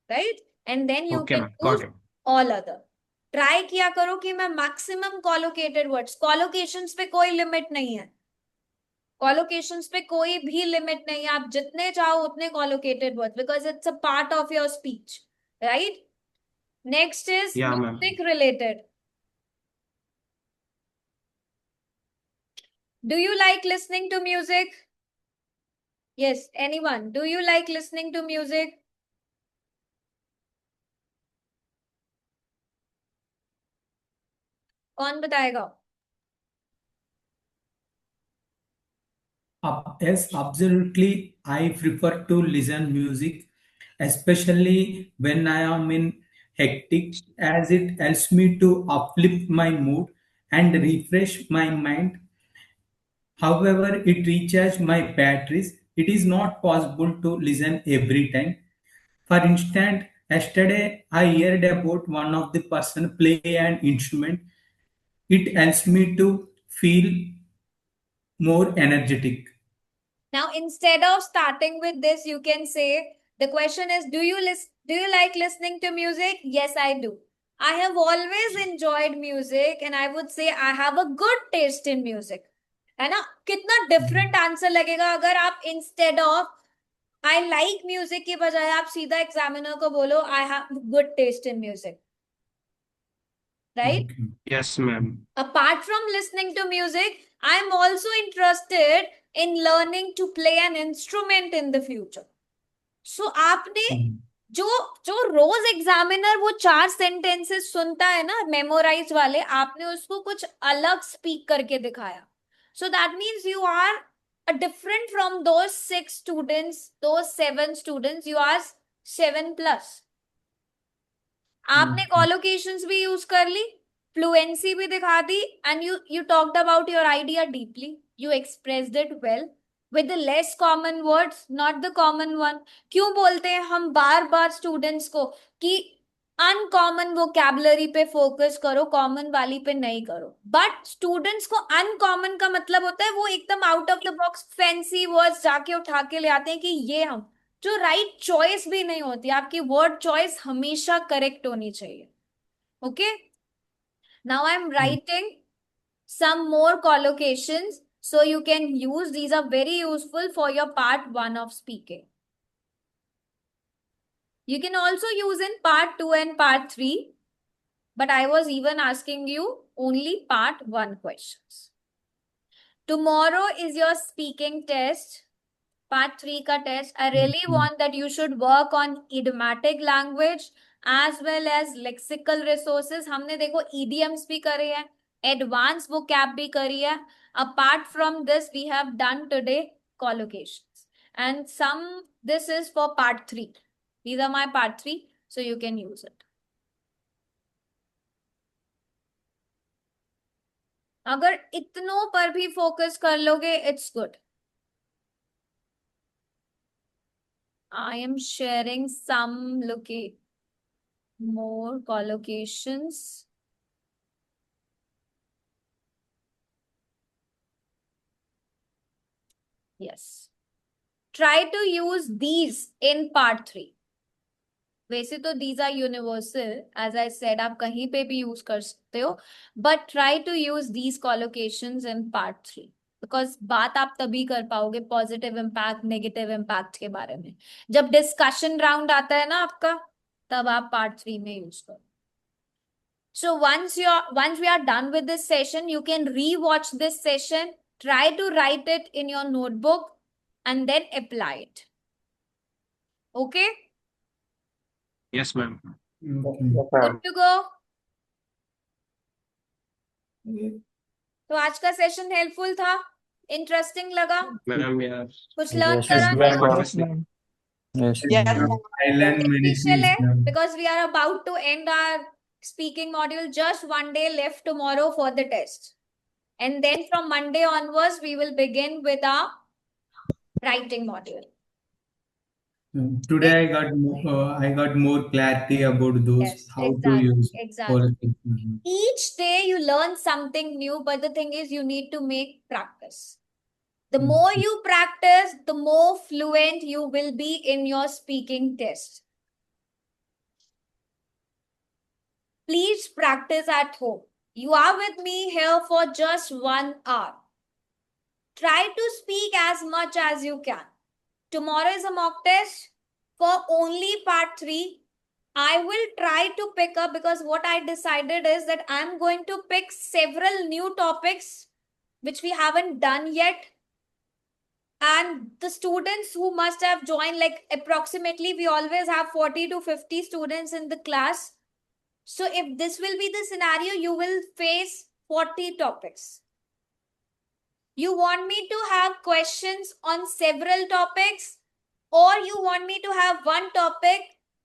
Right? And then you Okay, can ma'am. Got use it. all other. Try किया करो कि मैं maximum collocated words. Collocations पे कोई limit नहीं है. कॉलोकेशंस पे कोई भी लिमिट नहीं है. आप जितने चाहो उतने collocated words because it's a part of your speech. Right? Next is Yeah, ma'am. Music related. Do you like listening to music? Yes, anyone? Do you like listening to music? कौन बताएगा? Yes, absolutely. I prefer to listen music, especially when I am in hectic, as it helps me to uplift my mood and refresh my mind. However, it recharges my batteries. It is not possible to listen every time. For instance, yesterday I heard about one of the person play an instrument. It helps me to feel more energetic. Now, instead of starting with this, you can say the question is, do you like listening to music? Yes, I do. I have always enjoyed music, and I would say I have a good taste in music. है ना? कितना different answer लगेगा अगर आप instead of I like music की बजाय आप सीधा एग्जामिनर को बोलो I have good taste in music. Right? Yes, ma'am. Apart from listening to music, I am also interested in learning to play an instrument in the future. So आपने जो जो रोज examiner वो 4 सेंटेंसेस सुनता है ना memorise वाले, आपने उसको कुछ अलग स्पीक करके दिखाया. So that means you are a different from those 6 students, those 7 students. You are 7+. आपने कॉलोकेशंस भी यूज कर ली, फ्लुएंसी भी दिखा दी, and you talked about your idea deeply. You expressed it well with the less common words, not the common one. क्यों बोलते हैं हम बार बार students को कि अनकॉमन वोकैबुलरी पे फोकस करो, कॉमन वाली पे नहीं करो. बट स्टूडेंट्स को अनकॉमन का मतलब होता है वो एकदम out of the box fancy words जाके उठा के ले आते हैं कि ये हम, जो राइट चॉइस भी नहीं होती. आपकी वर्ड चॉइस हमेशा करेक्ट होनी चाहिए. Okay, now I am writing some more collocations so you can use. These are very useful for your part 1 of speaking. You can also use in part 2 and part 3, but I was even asking you only part 1 questions. Tomorrow is your speaking test, part 3 ka test. I really want that you should work on idiomatic language as well as lexical resources. हमने देखो idioms भी करे हैं, advanced vocab भी करी है. Apart from this, we have done today collocations. And this is for part 3. These are my part 3, so you can use it. अगर इतनों पर भी फोकस कर लोगे, it's good. I am sharing some more collocations. Yes. Try to use these in part 3. वैसे तो these are universal, as I said, आप कहीं पे भी use कर सकते हो, but try to use these collocations in part 3. Because बात आप तभी कर पाओगे पॉजिटिव इम्पैक्ट, नेगेटिव इम्पैक्ट के बारे में. जब डिस्कशन राउंड आता है ना आपका, तब आप पार्ट 3 में यूज करो. So once we are done with this session, you can re-watch this session, try to write it in your notebook, and then apply it. Okay? Yes, ma'am. Good to go. तो आज का session helpful था, interesting लगा, Ma'am, yeah. कुछ learn Yes, करा ma'am. क्या? Yes, ma'am. Yes, Yes, ma'am. ma'am. I learned many Beneficial things, है, ma'am. because we are about to end our speaking module. Just one day left tomorrow for the test, and then from Monday onwards we will begin with our writing module. Today I got more clarity about those, Yes, how to use exactly. all things. Mhm. Each day you learn something new, but the thing is you need to make practice. The more you practice, the more fluent you will be in your speaking test. Please practice at home. You are with me here for just 1 hour. Try to speak as much as you can. Tomorrow is a mock test for only part 3. I will try to pick up, because what I decided is that I'm going to pick several new topics which we haven't done yet. And the students who must have joined, like approximately we always have 40 to 50 students in the class. So if this will be the scenario, you will face 40 topics. You want me to have questions on several topics, or you want me to have one topic,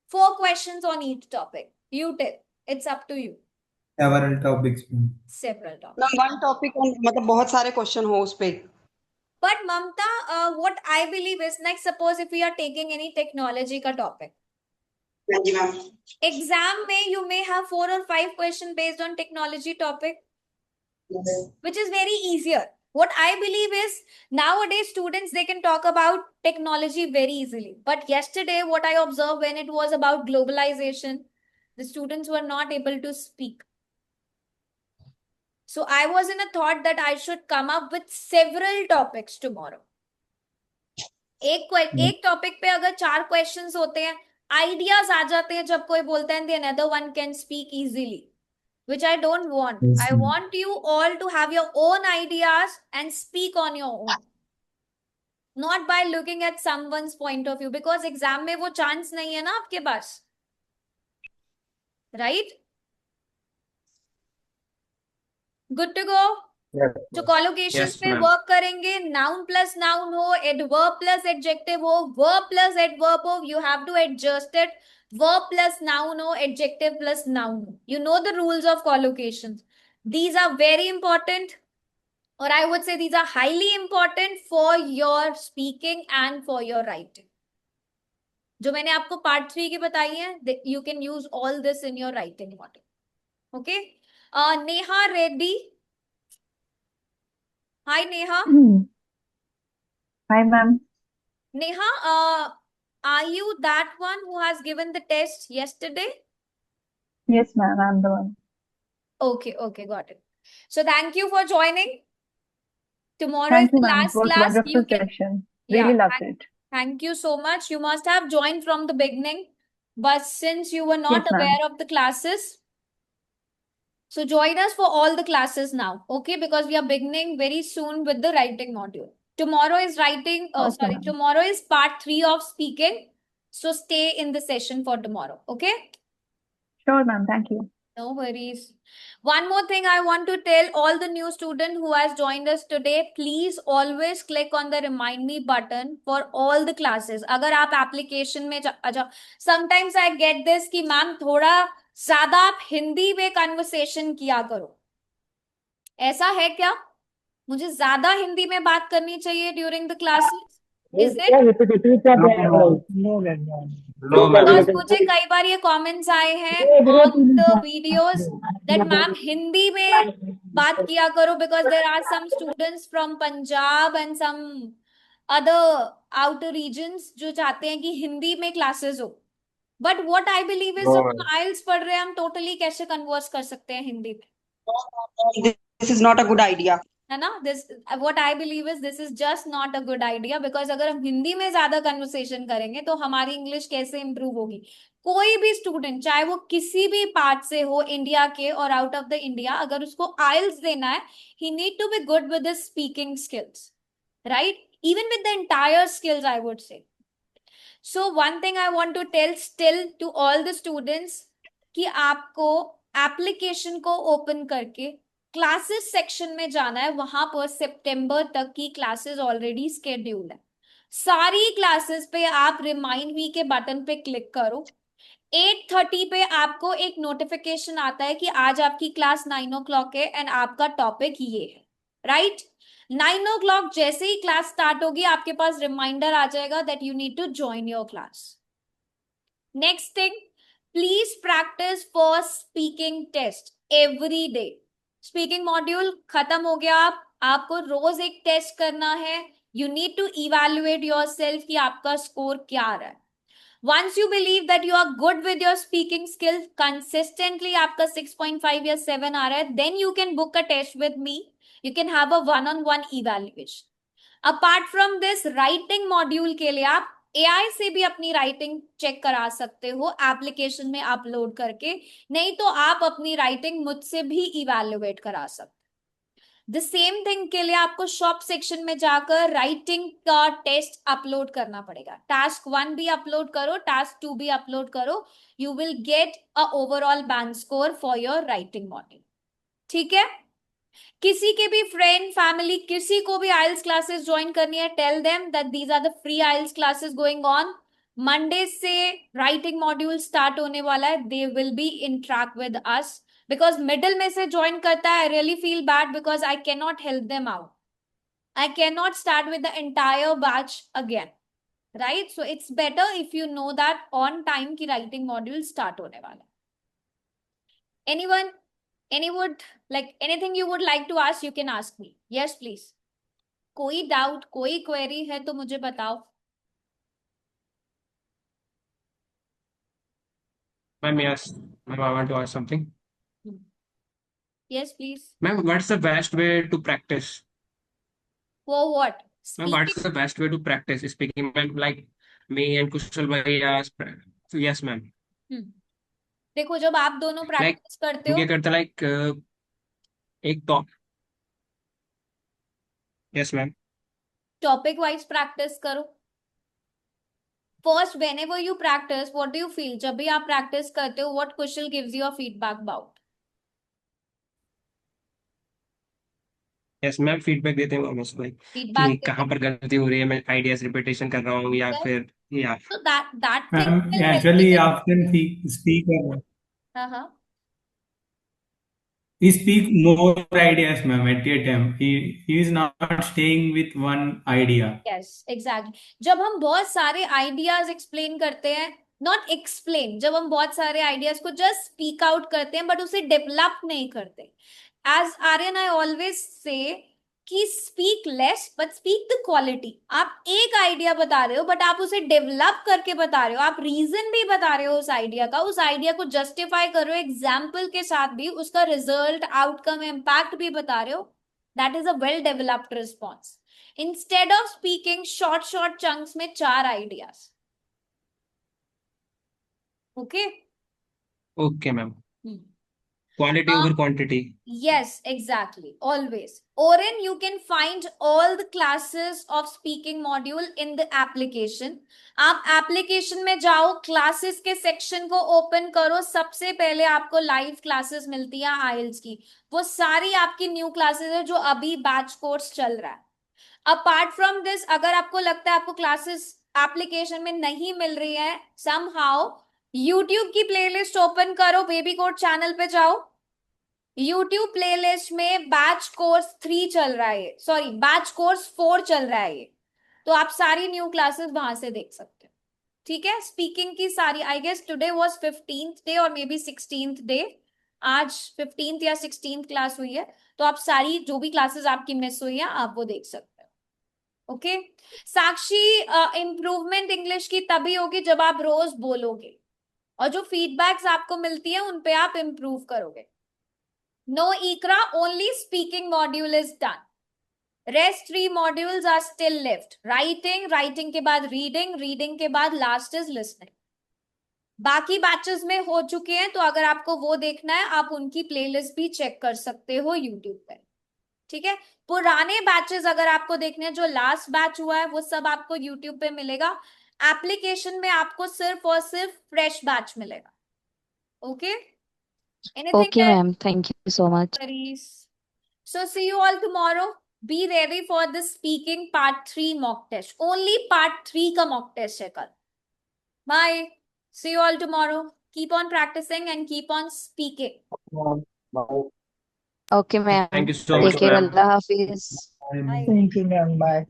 4 questions on each topic? You tell. It's up to you. Several topics, ma'am. Several topics. Ma'am one topic मतलब बहुत सारे question हो उस पे. But Mamta, what I believe is, next, suppose if we are taking any technology ka topic, हाँ जी ma'am. exam में you may have 4 or 5 questions based on technology topic, which is very easier. What I believe is, nowadays students, they can talk about technology very easily. But yesterday, what I observed when it was about globalization, the students were not able to speak. So I was in a thought that I should come up with several topics tomorrow. एक topic पे अगर 4 questions होते हैं, ideas आ जाते हैं जब कोई बोलता है, and the another one can speak easily, which I don't want. Yes, I ma'am. want you all to have your own ideas and speak on your own, not by looking at someone's point of view, because exam में वो chance नहीं है ना आपके पास, right? Good to go. जो collocations Yes, पे ma'am. Work करेंगे, noun plus noun हो, adverb plus adjective हो, verb plus adverb हो, you have to adjust it. Verb plus noun हो, adjective plus noun हो. You know the rules of collocations. These are very important, or I would say these are highly important for your speaking and for your writing. जो मैंने आपको part 3 की बताई है, you can use all this in your writing model. Okay? Neha Reddy. Hi, Neha. Hi, ma'am. Neha, are you that one who has given the test yesterday? Yes, ma'am, I'm the one. Okay, got it. So thank you for joining. Tomorrow Thank is you, the ma'am. It last was class. wonderful You can, session. yeah, Really loved it. thank you so much. You must have joined from the beginning, but since you were not Yes, ma'am. aware of the classes, So join us for all the classes now, okay? Because we are beginning very soon with the writing module. Tomorrow is tomorrow is part 3 of speaking. So stay in the session for tomorrow, okay? Sure, ma'am. Thank you. No worries. One more thing I want to tell all the new student who has joined us today, please always click on the remind me button for all the classes. अगर आप application में अच्छा, sometimes I get this कि ma'am थोड़ा ज्यादा आप हिंदी में conversation किया करो. ऐसा है क्या? मुझे ज्यादा हिंदी में बात करनी चाहिए during the classes? Is it? No, ma'am. No, ma'am. Because मुझे कई बार ये comments आए हैं on the videos that ma'am Hindi में बात किया करो because there are some students from Punjab and some other outer regions जो चाहते हैं कि हिंदी में classes हो. But what I believe is No, जब ma'am. हम IELTS पढ़ रहे हैं हम totally कैसे converse कर सकते हैं हिंदी में? This is not a good idea. है ना? This what I believe is this is just not a good idea because अगर हम हिंदी में ज्यादा कन्वर्सेशन करेंगे तो हमारी इंग्लिश कैसे इंप्रूव होगी? कोई भी स्टूडेंट चाहे वो किसी भी पार्ट से हो इंडिया के और आउट ऑफ द इंडिया, अगर उसको आइल्स देना है, he need to be good with his speaking skills, right? Even with the entire skills, I would say. So one thing I want to tell still to all the students कि आपको application को open करके classes section में जाना है. वहां पर सितंबर तक की क्लासेस ऑलरेडी स्केड्यूल है. सारी क्लासेस पे आप रिमाइंड मी के बटन पे क्लिक करो. 8:30 पे आपको एक नोटिफिकेशन आता है कि आज आपकी क्लास 9 o'clock है एंड आपका टॉपिक ये है, राइट? 9 o'clock जैसे ही क्लास स्टार्ट होगी आपके पास रिमाइंडर आ जाएगा that you need to join your class. Next thing, please practice for speaking test every day. Speaking module खत्म हो गया, आपको रोज एक टेस्ट करना है. You need to evaluate yourself कि आपका स्कोर क्या आ रहा है. Once you believe that you are good with your speaking skills, consistently आपका 6.5 या 7 आ रहा है, then you can book a test with me. You can have a one-on-one evaluation. Apart from this, writing module के लिए आप AI से भी अपनी राइटिंग चेक करा सकते हो एप्लीकेशन में अपलोड करके, नहीं तो आप अपनी राइटिंग मुझसे भी इवैल्यूएट करा सकते. द सेम थिंग के लिए आपको शॉप सेक्शन में जाकर राइटिंग का टेस्ट अपलोड करना पड़ेगा. टास्क 1 भी अपलोड करो, टास्क 2 भी अपलोड करो. You will get a overall band score for your writing module. ठीक है? किसी के भी फ्रेंड फैमिली किसी को भी आइल्स क्लासेस ज्वाइन करनी है, tell them that these are the free IELTS classes going on. Monday से राइटिंग मॉड्यूल स्टार्ट होने वाला है. They will be in track with us. Because middle में से join करता है, I really feel bad because I cannot help them out. I cannot start with the entire batch again, right? So it's better if you know that on time की writing module start होने वाला. Anyone, anything you would like to ask, you can ask me. Yes, please. कोई doubt, कोई query है तो मुझे बताओ. Ma'am, yes. Ma'am, I want to ask something. Yes, please. Ma'am, what's the best way to practice? For what? Ma'am, what's the best way to practice speaking? Ma'am, like me and Kushal bhai asked. So yes, ma'am. देखो जब आप दोनों practice करते हो, क्या करते like एक top. Yes ma'am. Topic wise practice करो. First, whenever you practice, what do you feel? जब भी आप प्रैक्टिस करते हो, what Kushal gives you a feedback about? Yes ma'am, feedback देते हैं ऑलमोस्ट लाइक कि कहाँ पर गलती हो रही है, मैं आइडियाज रिपीटेशन कर रहा हूँ या फिर या. So that thing Ma'am, will actually, help you. often speaker Uh-huh. he speak more ideas, ma'am, at a time. He is not staying with one idea. Yes, exactly. जब हम बहुत सारे आइडियाज एक्सप्लेन करते हैं, नॉट एक्सप्लेन, जब हम बहुत सारे आइडियाज को जस्ट स्पीक आउट करते हैं बट उसे डेवलप नहीं करते. As Aryan, I always say कि speak less but speak the quality. आप एक आइडिया बता रहे हो बट आप उसे डेवलप करके बता रहे हो, आप रीजन भी बता रहे हो उस आइडिया का, उस आइडिया को जस्टिफाई कर रहे हो एग्जाम्पल के साथ भी, उसका रिजल्ट आउटकम इम्पैक्ट भी बता रहे हो. That is a well developed response. Instead of speaking short chunks में 4 ideas. Okay okay ma'am. Quality over quantity. Yes, exactly. Always. Oren, you can find all the classes of speaking module in the application. आप application में जाओ, classes के section को open करो, सबसे पहले आपको लाइव क्लासेस मिलती है आइल्स की. वो सारी आपकी न्यू क्लासेस है जो अभी बैच कोर्स चल रहा है. अपार्ट फ्रॉम दिस, अगर आपको लगता है आपको क्लासेस एप्लीकेशन में नहीं मिल रही है समहाउ, यूट्यूब की प्लेलिस्ट ओपन करो, बेबी कोड चैनल पे जाओ, यूट्यूब प्लेलिस्ट में बैच कोर्स 3 चल रहा है, सॉरी बैच कोर्स 4 चल रहा है ये, तो आप सारी न्यू क्लासेस वहां से देख सकते हो. ठीक है, स्पीकिंग की सारी, I guess today was 15th day और मे बी 16th डे, आज 15th या 16th क्लास हुई है, तो आप सारी जो भी क्लासेस आपकी मिस हुई है आप वो देख सकते हो. ओके साक्षी, इंप्रूवमेंट इंग्लिश की तभी होगी जब आप रोज बोलोगे और जो फीडबैक्स आपको मिलती है उन पे आप इंप्रूव करोगे. No, Ikra, only speaking module is done. Rest 3 modules are still left. Writing के बाद reading के बाद last is listening. बाकी बैचेस में हो चुके हैं, तो अगर आपको वो देखना है आप उनकी प्लेलिस्ट भी चेक कर सकते हो यूट्यूब पे. ठीक है, पुराने बैचेस अगर आपको देखने हैं, जो लास्ट बैच हुआ है वो सब आपको यूट्यूब पे मिलेगा. एप्लीकेशन में आपको सिर्फ और सिर्फ फ्रेश बैच मिलेगा. Okay, anything Okay, else? ma'am. Thank you so much. Worries. So see you all tomorrow. Be ready for the speaking part 3 mock test. Only part 3 का mock test है कल. Bye. See you all tomorrow. Keep on practicing and keep on speaking. Okay, ma'am. Thank you so Take much, care. ma'am. Allah Hafiz. Bye. Thank you, ma'am. Bye.